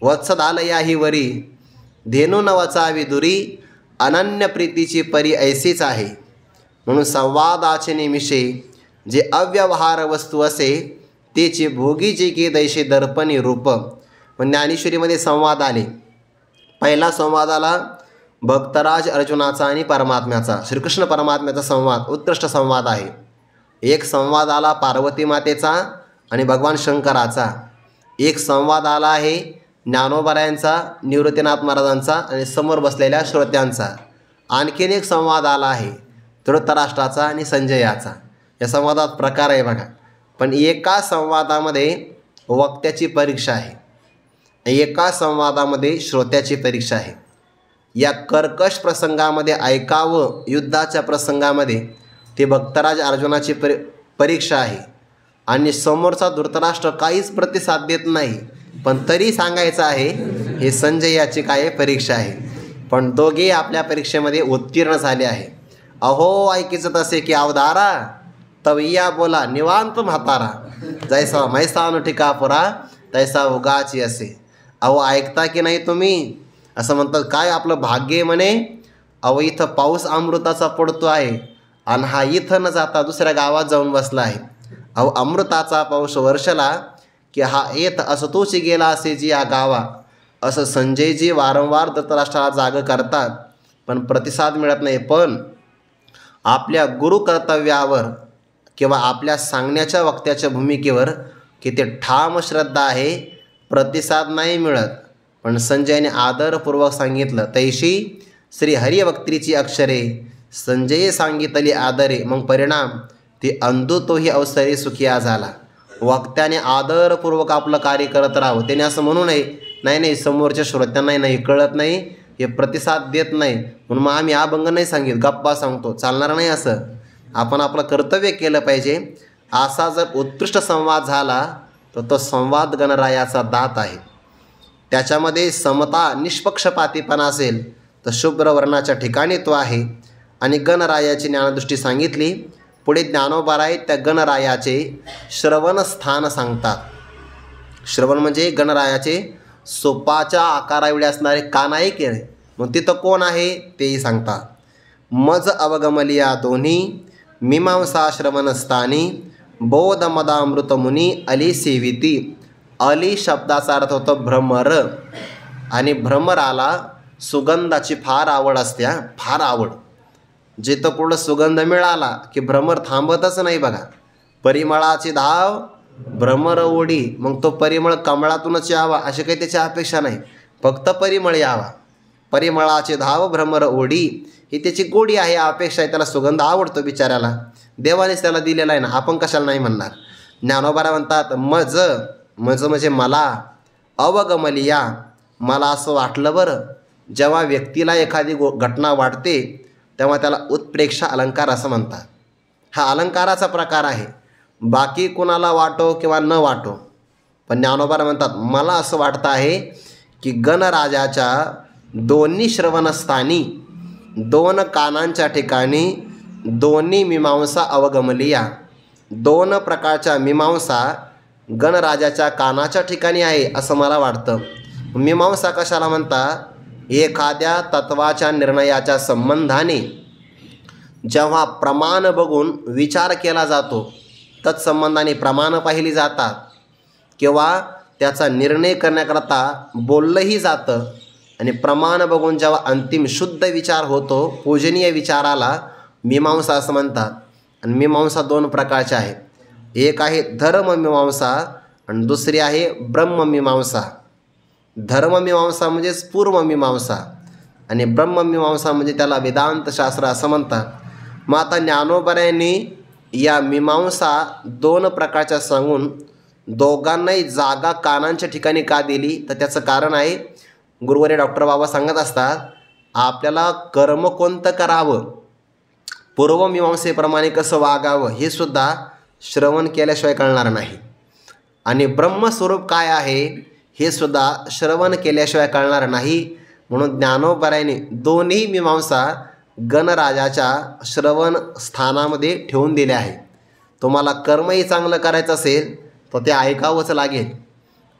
वत्स झालं याही वरी, धेनू न वचावी दुरी, अनन्य प्रीतीची परी ऐसीच आहे. म्हणून संवादाचे निमिषे जे अव्यवहार वस्तू असे, तेची भोगी जे की दैशी दर्पणी रूप. पण ज्ञानेश्वरीमध्ये संवाद आले. पहिला संवाद आला भक्तराज अर्जुनाचा आणि परमात्म्याचा, श्रीकृष्ण परमात्म्याचा संवाद, उत्कृष्ट संवाद आहे. एक संवाद आला पार्वती मातेचा आणि भगवान शंकराचा. एक संवाद आला आहे ज्ञानोबरायांचा, निवृत्तीनाथ महाराजांचा आणि समोर बसलेल्या श्रोत्यांचा. आणखीन एक संवाद आला आहे धृतराष्ट्राचा आणि संजयाचा. या संवादात प्रकार आहे बघा. पण एका संवादामध्ये वक्त्याची परीक्षा आहे, एका संवादामध्ये श्रोत्याची परीक्षा आहे. या कर्कश प्रसंगामध्ये ऐकावं, युद्धाच्या प्रसंगामध्ये ते भक्तराज अर्जुनाची परीक्षा आहे. आणि समोरचा धृतराष्ट्र काहीच प्रतिसाद देत नाही, पण तरी सांगायचं आहे, हे संजयाची काय परीक्षा आहे. पण दोघे आपल्या परीक्षेमध्ये उत्तीर्ण झाले आहे. अहो ऐकीचं तसे की अवधारा, तवैया बोला निवांत म्हातारा, जैसा मैसा अनुठिका पुरा तैसा उगाची असे. अहो ऐकता की नाही तुम्ही, असं म्हणतात. काय आपलं भाग्य म्हणे, अहो इथं पाऊस अमृताचा पडतो आहे आणि हा इथं न जाता दुसऱ्या गावात जाऊन बसला आहे. अहो अमृताचा पाऊस वर्षला की हा येत असं तोच गेला असे जी या गावा. असं संजयजी वारंवार धृतराष्ट्राला जागं करतात, पण प्रतिसाद मिळत नाही. पण आपल्या गुरुकर्तव्यावर किंवा आपल्या सांगण्याच्या वक्त्याच्या भूमिकेवर किती ठाम श्रद्धा आहे, प्रतिसाद नाही मिळत. पण संजयने आदरपूर्वक सांगितलं, तैशी श्री हरिवक्त्रीची अक्षरे संजय सांगितली आदरे. मग परिणाम ती अंधू तोही अवसरी सुखिया झाला. वक्त्याने आदरपूर्वक आपलं कार्य करत राहावं. त्याने असं म्हणू नये, नाही समोरच्या श्रोत्यांनाही नाही कळत नाही, हे प्रतिसाद देत नाही म्हणून मग आम्ही अभंग नाही सांगित, गप्पा सांगतो, चालणार नाही. असं आपण आपलं कर्तव्य केलं पाहिजे. असा जर उत्कृष्ट संवाद झाला तर तो संवाद गणरायाचा दात आहे. त्याच्यामध्ये समता निष्पक्षपातीपणा असेल तर शुभ्र वर्णाच्या ठिकाणी तो आहे. आणि गणरायाची ज्ञानदृष्टी सांगितली. पुढे ज्ञानोबाराय त्या गणरायाचे श्रवणस्थान सांगतात. श्रवण म्हणजे गणरायाचे सोपाच्या आकाराएवढे असणारे कान आहे की नाही, मग तिथं कोण आहे तेही सांगतात. मज अवगमलिया दोन्ही मीमांसा श्रवणस्थानी, बोध मदामृत मुनी अली सेविती. अली शब्दाचा अर्थ होतो भ्रमर, आणि भ्रमराला सुगंधाची फार आवड असते, फार आवड. जिथं कुठं सुगंध मिळाला की भ्रमर थांबतच नाही बघा. परिमळाची धाव भ्रमर ओढी, मग तो परिमळ कमळातूनच यावा अशी काही त्याची अपेक्षा नाही, फक्त परिमळ यावा. परिमळाची धाव भ्रमर ओढी ही त्याची गोडी आहे, अपेक्षा आहे. त्याला सुगंध आवडतो बिचाऱ्याला, देवानेच त्याला दिलेला आहे ना, आपण कशाला नाही म्हणणार. ज्ञानोबारा म्हणतात मज म्हणजे मला, अवगमलिया मला असं वाटलं बरं. जेव्हा व्यक्तीला एखादी घटना वाटते तेव्हा त्याला उत्प्रेक्षा अलंकार असं म्हणतात. हा अलंकाराचा प्रकार आहे. बाकी कुणाला वाटो किंवा न वाटो, पण ज्ञानोबारा म्हणतात मला असं वाटतं आहे की गणराजाच्या दोन्ही श्रवणस्थानी, दोन कानांच्या ठिकाणी दोन्ही मीमांसा अवगमलिया, दोन प्रकारच्या मीमांसा गणराजाच्या कानाच्या ठिकाणी आहे असं मला वाटतं. मीमांसा कशाला म्हणतात, एखाद्या तत्वाच्या निर्णयाच्या संबंधाने जेव्हा प्रमाण बघून विचार केला जातो, तत्संबंधाने प्रमाणं पाहिली जातात किंवा त्याचा निर्णय करण्याकरता बोललंही जातं. आणि प्रमाण बघून जेव्हा अंतिम शुद्ध विचार होतो, पूजनीय विचाराला मीमांसा असं म्हणतात. आणि मीमांसा दोन प्रकारच्या आहेत. एक आहे धर्ममीमांसा आणि दुसरी आहे ब्रह्ममीमांसा. धर्ममीमांसा म्हणजेच पूर्वमीमांसा आणि ब्रह्ममीमांसा म्हणजे त्याला वेदांतशास्त्र असं म्हणतात. मग आता ज्ञानोबरायांनी या मीमांसा दोन प्रकारच्या सांगून दोघांनाही जागा कानांच्या ठिकाणी का दिली, तर त्याचं कारण आहे गुरुवर्य डॉक्टर बाबा सांगत असतात, आपल्याला कर्म कोणतं करावं, पूर्वमीमांसेप्रमाणे कसं वागावं हे सुद्धा श्रवण केल्याशिवाय कळणार नाही. आणि ब्रह्मस्वरूप काय आहे हे सुद्धा श्रवण केल्याशिवाय कळणार नाही. म्हणून ज्ञानोबरायांनी दोन्ही मीमांसा गणराजाच्या श्रवण स्थानामध्ये ठेवून दिले आहे. तुम्हाला कर्मही चांगलं करायचं असेल तर ते ऐकावंच लागेल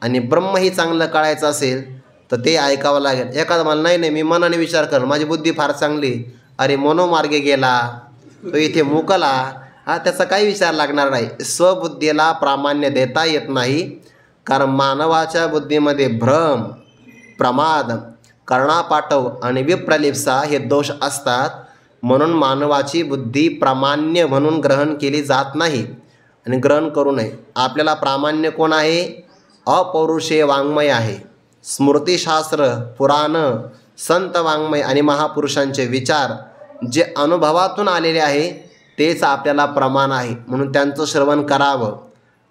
आणि ब्रह्मही चांगलं कळायचं असेल तर ते ऐकावं लागेल. एखादं मला नाही मी मनाने विचार कर, माझी बुद्धी फार चांगली, अरे मनोमार्गे गेला तो इथे मुकला, त्याचा काही विचार लागणार नाही. स्वबुद्धीला प्रामाण्य देता येत नाही, कारण मानवाच्या बुद्धीमध्ये भ्रम, प्रमाद, कर्णापाटव आणि विप्रलिप्सा हे दोष असतात. म्हणून मानवाची बुद्धी प्रामाण्य म्हणून ग्रहण केली जात नाही आणि ग्रहण करू नये. आपल्याला प्रामाण्य कोण आहे? अपौरुषेय वाङ्मय आहे. स्मृतिशास्त्र, पुराण, संत वाङ्मय आणि महापुरुषांचे विचार जे अनुभवातून आलेले आहे तेच आपल्याला प्रमाण आहे. म्हणून त्यांचं श्रवण करावं.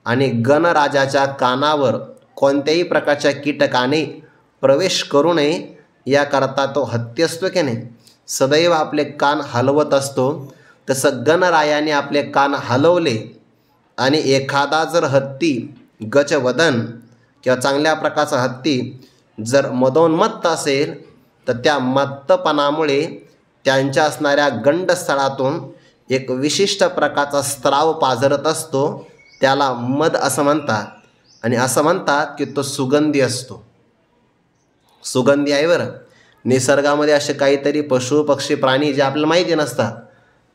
आणि गणराजाच्या कानावर कोणत्याही प्रकारच्या कीटकाने प्रवेश करू नये याकरता तो हत्ती असतो की नाही, सदैव आपले कान हलवत असतो. तसं गणरायाने आपले कान हलवले आणि एखादा जर हत्ती गजवदन किंवा चांगल्या प्रकारचा हत्ती जर मदोन्मत्त असेल तर त्या मत्तपणामुळे त्यांच्या असणाऱ्या गंडस्थळातून एक विशिष्ट प्रकारचा स्त्राव पाझरत असतो, त्याला मद असं म्हणतात. आणि असं म्हणतात की तो सुगंधी असतो. सुगंधी आहे बरं. निसर्गामध्ये असे काहीतरी पशु पक्षी प्राणी जे आपल्याला माहिती नसतात,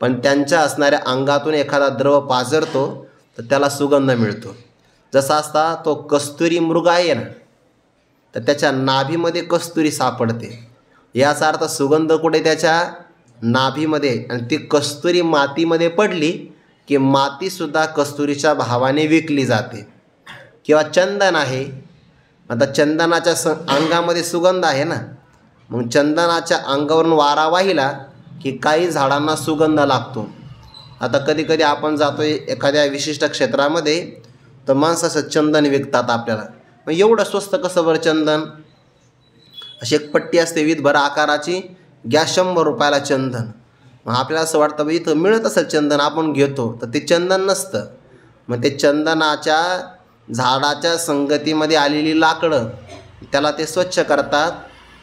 पण त्यांच्या असणाऱ्या अंगातून एखादा द्रव पाझरतो तर त्याला सुगंध मिळतो. जसा असता तो कस्तुरी मृग आहे ना, तर त्याच्या नाभीमध्ये कस्तुरी सापडते. याचा अर्थ सुगंध कुठे? त्याच्या नाभीमध्ये. आणि ती कस्तुरी मातीमध्ये पडली की मातीसुद्धा कस्तुरीच्या भावाने विकली जाते. किंवा चंदन आहे, आता चंदनाच्या अंगामध्ये सुगंध आहे ना, मग चंदनाच्या अंगावरून वारा वाहिला की काही झाडांना सुगंध लागतो. आता कधी कधी आपण जातो एखाद्या विशिष्ट क्षेत्रामध्ये तर माणसं असं चंदन विकतात आपल्याला. मग एवढं स्वस्त कसं बरं चंदन? अशी एक पट्टी असते विधभर आकाराची, घ्या 100 रुपयाला चंदन. मग आपल्याला असं वाटतं इथं मिळत असेल चंदन, आपण घेतो, तर ते चंदन नसतं. मग ते चंदनाच्या झाडाच्या संगतीमध्ये आलेली लाकडं त्याला ते स्वच्छ करतात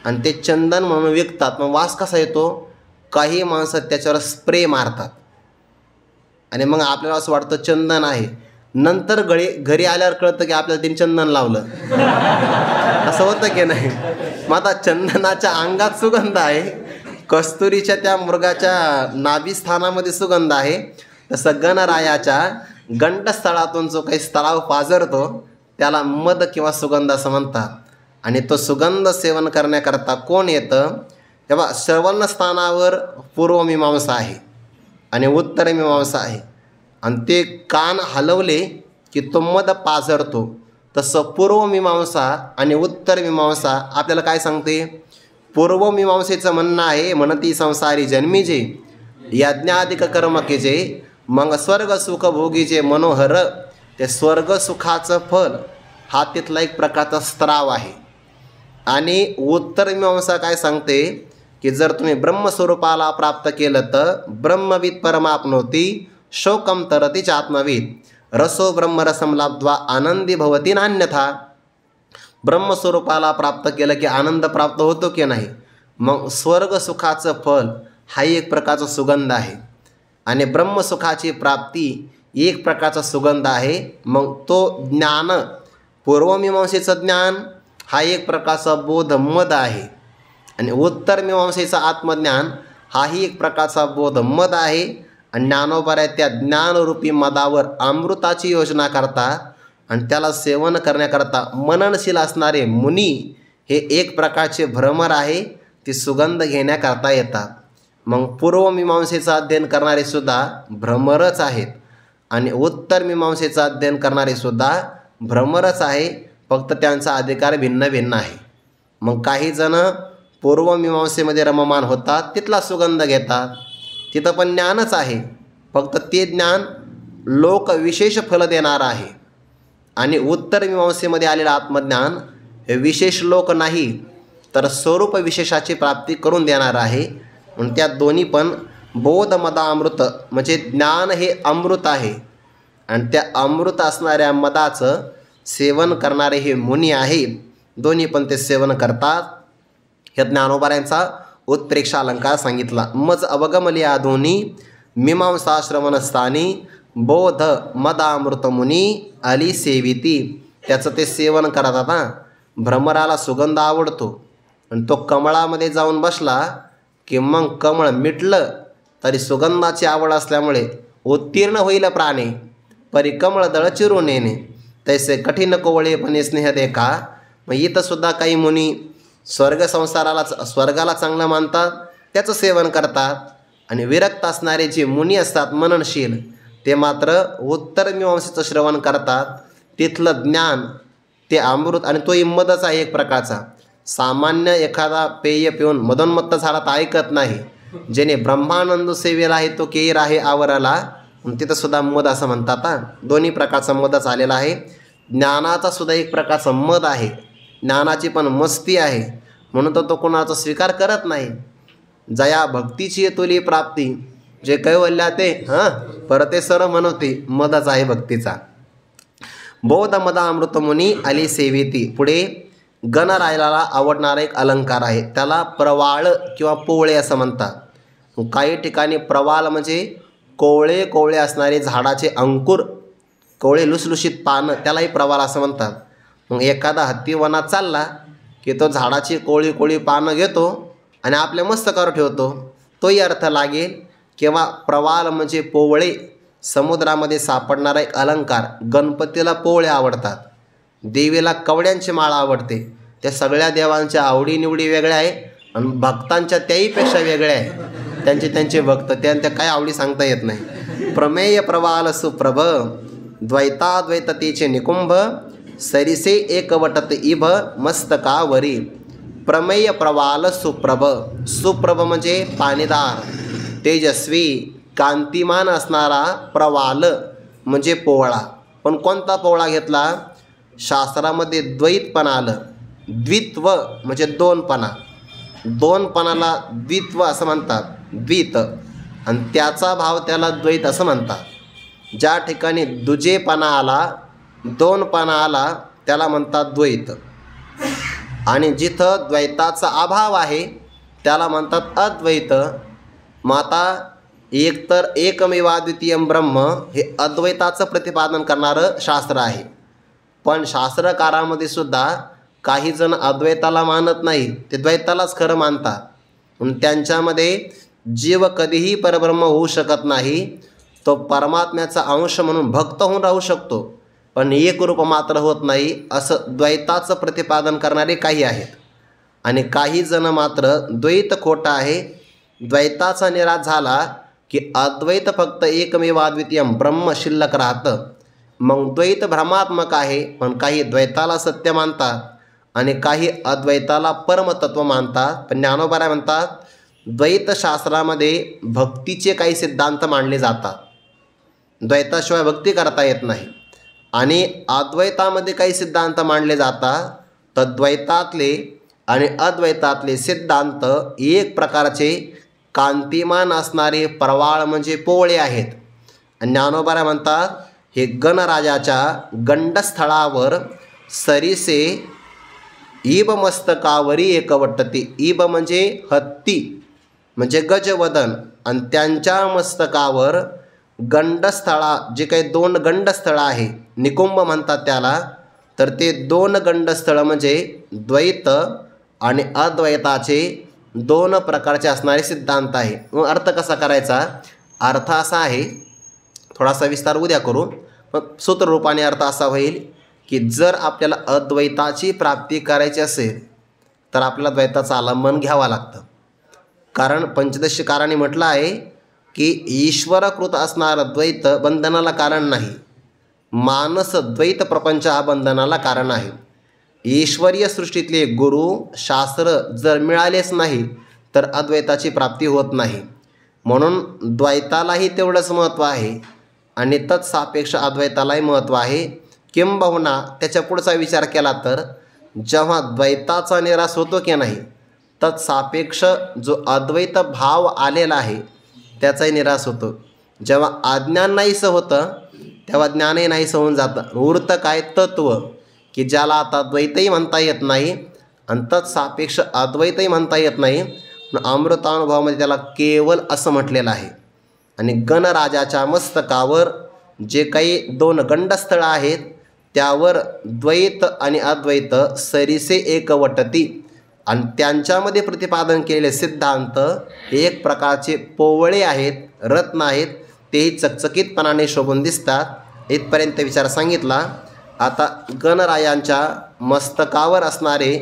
आणि ते चंदन म्हणून विकतात. मग वास कसा येतो? काही माणसं त्याच्यावर स्प्रे मारतात आणि मग आपल्याला असं वाटतं चंदन आहे. नंतर घरी आल्यावर कळतं की आपल्याला तिने चंदन लावलं. असं होतं की नाही? मग आता चंदनाच्या अंगात सुगंध आहे, कस्तुरीच्या त्या मृगाच्या नाभिस्थानामध्ये सुगंध आहे, तसं गणरायाच्या गंडस्थळातून जो काही स्त्राव पाझरतो त्याला मद किंवा सुगंध असं म्हणतात. आणि तो सुगंध सेवन करण्याकरता कोण येतं? तेव्हा श्रवणस्थानावर पूर्वमीमांसा आहे आणि उत्तरमीमांसा आहे. आणि ते कान हलवले की तो मद पाझरतो. तसं पूर्वमीमांसा आणि उत्तरमीमांसा आपल्याला काय सांगते? पूर्वमीमांसेचं म्हणणं आहे, म्हणती संसारी जन्मीजे यज्ञाधिक कर्म केजे, मग स्वर्ग सुख भोगीचे मनोहर. ते स्वर्ग सुखाचं फल हा तिथला एक प्रकारचा स्त्राव आहे. आणि उत्तरमीमांसा काय सांगते की जर तुम्ही ब्रह्मस्वरूपाला प्राप्त केलं तर ब्रह्मविद परमाप्नोती शोकम तरती चात्मविद रसो ब्रह्मरसम लाब्ध्वा आनंदी भवती नान्यथा. ब्रह्मस्वरूपाला प्राप्त केलं की आनंद प्राप्त होतो की नाही? मग स्वर्ग सुखाचं फल हा एक प्रकारचा सुगंध आहे आणि ब्रह्मसुखाची प्राप्ती एक प्रकारचा सुगंध आहे. मग तो ज्ञान, पूर्वमीमांसेचं ज्ञान हा एक प्रकारचा बोध मद आहे आणि उत्तरमीमांसेचं आत्मज्ञान हाही एक प्रकारचा बोध मद आहे. आणि ज्ञानोबराय त्या ज्ञानरूपी मदावर अमृताची योजना करतात आणि त्याला सेवन करण्याकरता मननशील असणारे मुनी हे एक प्रकारचे भ्रमर आहे, ती सुगंध घेण्याकरता येतात. मग पूर्वमीमांसेचं अध्ययन करणारे सुद्धा भ्रमरच आहेत आणि उत्तर मीमांसेचं अध्ययन करणारे सुद्धा भ्रमरच आहे, फक्त त्यांचा अधिकार भिन्न भिन्न आहे. मग काही जण पूर्वमीमांसेमध्ये रममान होतात, तिथला सुगंध घेतात, तिथं पण ज्ञानच आहे, फक्त ते ज्ञान लोक विशेष फल देणारं आहे. आणि उत्तर मीमांसेमध्ये आलेलं आत्मज्ञान हे विशेष लोक नाही, तर स्वरूप विशेषाची प्राप्ती करून देणार आहे. म्हणून त्या दोन्ही पण बोध मदामृत म्हणजे ज्ञान हे अमृत आहे आणि त्या अमृत असणाऱ्या मदाचं सेवन करणारे हे मुनी आहे. दोन्ही पण ते सेवन करतात. ह्या ज्ञानोबाऱ्यांचा उत्प्रेक्षा अलंकार सांगितला. मज अवगमली आधुनी मीमांसा श्रवणस्थानी बोध मदामृत मुनी अली सेविती. त्याचं ते सेवन करतात. भ्रमराला सुगंध आवडतो आणि तो कमळामध्ये जाऊन बसला की मग कमळ मिटलं तरी सुगंधाची आवड असल्यामुळे उत्तीर्ण होईल प्राणे, परी कमळ दळ चिरून येणे तैसे कठीण कोवळेपणे स्नेह देखा. मग इथंसुद्धा काही मुनी स्वर्गाला चांगलं मानतात, त्याचं सेवन करतात. आणि विरक्त असणारे जे मुनी असतात मननशील, ते मात्र उत्तर मीमांसेचं श्रवण करतात. तिथलं ज्ञान ते अमृत आणि तोही मदच आहे एक प्रकारचा. सामान्य एखादा पेय पिऊन मदोन्मत्त झाला तर ऐकत नाही. जेणे ब्रह्मानंद सेवेला आहे तो केर आहे आवराला, तिथं सुद्धा मद असं म्हणतात. दोन्ही प्रकारचा मदच आलेला आहे. ज्ञानाचा सुद्धा एक प्रकारचा मद आहे, ज्ञानाची पण मस्ती आहे, म्हणून तो कोणाचा स्वीकार करत नाही. जया भक्तीची तुली प्राप्ती, जे कैवल्या ते परतेसर म्हणते, मदच आहे भक्तीचा. बोध मदामृत मुनी अली सेविती. पुढे गणरायाला आवडणारा एक अलंकार आहे, त्याला प्रवाळ किंवा पोवळे असं म्हणतात. काही ठिकाणी प्रवाल म्हणजे कोवळे कोवळे असणारे झाडाचे अंकुर, कोवळे लुसलुशीत पानं, त्यालाही प्रवाल असं म्हणतात. मग एखादा हत्ती वनात चालला की तो झाडाची कोवळी कोवळी पानं घेतो आणि आपल्या मस्तकावर ठेवतो, तोही अर्थ लागेल. किंवा प्रवाल म्हणजे पोवळे, समुद्रामध्ये सापडणारा एक अलंकार. गणपतीला पोवळे आवडतात, देवीला कवड्यांची माळा आवडते. त्या सगळ्या देवांच्या आवडीनिवडी वेगळ्या आहे आणि भक्तांच्या त्याहीपेक्षा वेगळ्या आहे. त्यांचे भक्त त्यांच्या काय आवडी सांगता येत नाही. प्रमेय प्रवाल सुप्रभ द्वैताद्वैततेचे निकुंभ सरिसे एकवटत इभ मस्तकावरी. प्रमेय प्रवाल सुप्रभ. सुप्रभ म्हणजे पाणीदार, तेजस्वी, कांतिमान असणारा. प्रवाल म्हणजे पोवळा. पण कोणता पोवळा घेतला? शास्त्रामध्ये द्वैतपणा आलं. द्वित्व म्हणजे दोनपणा, दोनपणाला द्वित्व असं म्हणतात, द्वित, आणि त्याचा भाव त्याला द्वैत असं म्हणतात. ज्या ठिकाणी दुजेपणा आला, दोनपणा आला, त्याला म्हणतात द्वैत. आणि जिथं द्वैताचा अभाव आहे त्याला म्हणतात अद्वैत. मग आता एकतर एकमेवाद्वितीयम ब्रह्म हे अद्वैताचं प्रतिपादन करणारं शास्त्र आहे. पण शास्त्रकारामध्ये सुद्धा काही जण अद्वैताला मानत नाही, ते द्वैतालाच खरं मानतात. म्हणून त्यांच्यामध्ये जीव कधीही परब्रह्म होऊ शकत नाही. तो परमात्म्याचा अंश म्हणून भक्त होऊन राहू शकतो, पण एक रूप मात्र होत नाही, असं द्वैताचं प्रतिपादन करणारे काही आहेत. आणि काही जण मात्र द्वैत खोटं आहे, द्वैताचा निराश झाला की अद्वैत फक्त एकमेवाद्वितीयम ब्रह्म शिल्लक राहतं. मग द्वैत भ्रमात्मक आहे, पण काही द्वैताला सत्य मानतात आणि काही अद्वैताला परमतत्व मानतात. पण ज्ञानोबा म्हणतात द्वैतशास्त्रामध्ये भक्तीचे काही सिद्धांत मांडले जातात, द्वैताशिवाय भक्ती करता येत नाही. आणि अद्वैतामध्ये काही सिद्धांत मांडले जातात, तर द्वैतातले आणि अद्वैतातले सिद्धांत एक प्रकारचे कांतिमान असणारे प्रवाळ म्हणजे पोवळे आहेत. आणि ज्ञानोबा म्हणतात हे गणराजाच्या गंडस्थळावर सरिसे इब मस्तकावरी एकवटते. इब म्हणजे हत्ती म्हणजे गजवदन, आणि त्यांच्या मस्तकावर गंडस्थळा, जे काही दोन गंडस्थळं आहे, निकुंभ म्हणतात त्याला, तर ते दोन गंडस्थळं म्हणजे द्वैत आणि अद्वैताचे दोन प्रकारचे असणारे सिद्धांत आहे. मग अर्थ कसा करायचा? अर्थ असा आहे, थोडासा विस्तार उद्या करू, पण सूत्ररूपाने अर्थ असा होईल की जर आपल्याला अद्वैताची प्राप्ती करायची असेल तर आपल्याला द्वैताचं अवलंबन घ्यावं लागतं. कारण पंचदशी काराने म्हटलं आहे की ईश्वरकृत असणारं द्वैत बंधनाला कारण नाही. मानस द्वैत प्रपंच हा बंधनाला कारण आहे. ईश्वरीय सृष्टीतले गुरु शास्त्र जर मिळालेच नाही तर अद्वैताची प्राप्ती होत नाही. म्हणून द्वैतालाही तेवढंच महत्त्व आहे आणि तत्सापेक्ष अद्वैतालाही महत्त्व आहे. किंबहुना त्याच्या पुढचा विचार केला तर जेव्हा द्वैताचा निराश होतो की नाही, तत्सापेक्ष जो अद्वैत भाव आलेला आहे त्याचाही निराश होतो. जेव्हा अज्ञान नाहीसं होतं तेव्हा ज्ञानही नाहीसं होऊन जातं. उरतं काय तत्व की ज्याला आता द्वैतही म्हणता येत नाही आणि तत्सापेक्ष अद्वैतही म्हणता येत नाही. अमृतानुभवामध्ये त्याला केवल असं म्हटलेलं आहे. आणि गणराजाच्या मस्तकावर जे काही 2 गंडस्थळं आहेत त्यावर द्वैत आणि अद्वैत सरीसे एकवटती आणि त्यांच्यामध्ये प्रतिपादन केलेले सिद्धांत एक प्रकारचे पोवळे आहेत, रत्न आहेत. तेही चकचकीतपणाने शोभून दिसतात. इथपर्यंत विचार सांगितला. आता गणरायांच्या मस्तकावर असणारे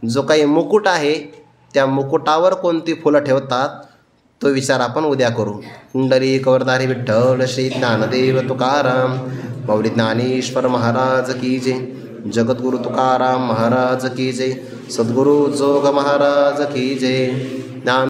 जो काही मुकुट आहे त्या मुकुटावर कोणती फुलं ठेवतात तो विचार आपण उद्या करू. पुंडलिक वरदारी विठ्ठल श्री ज्ञानदेव तुकाराम माऊली ज्ञानेश्वर महाराज की जय. जगद्गुरु तुकाराम महाराज की जय. सद्गुरु जोग महाराज की जय. ज्ञान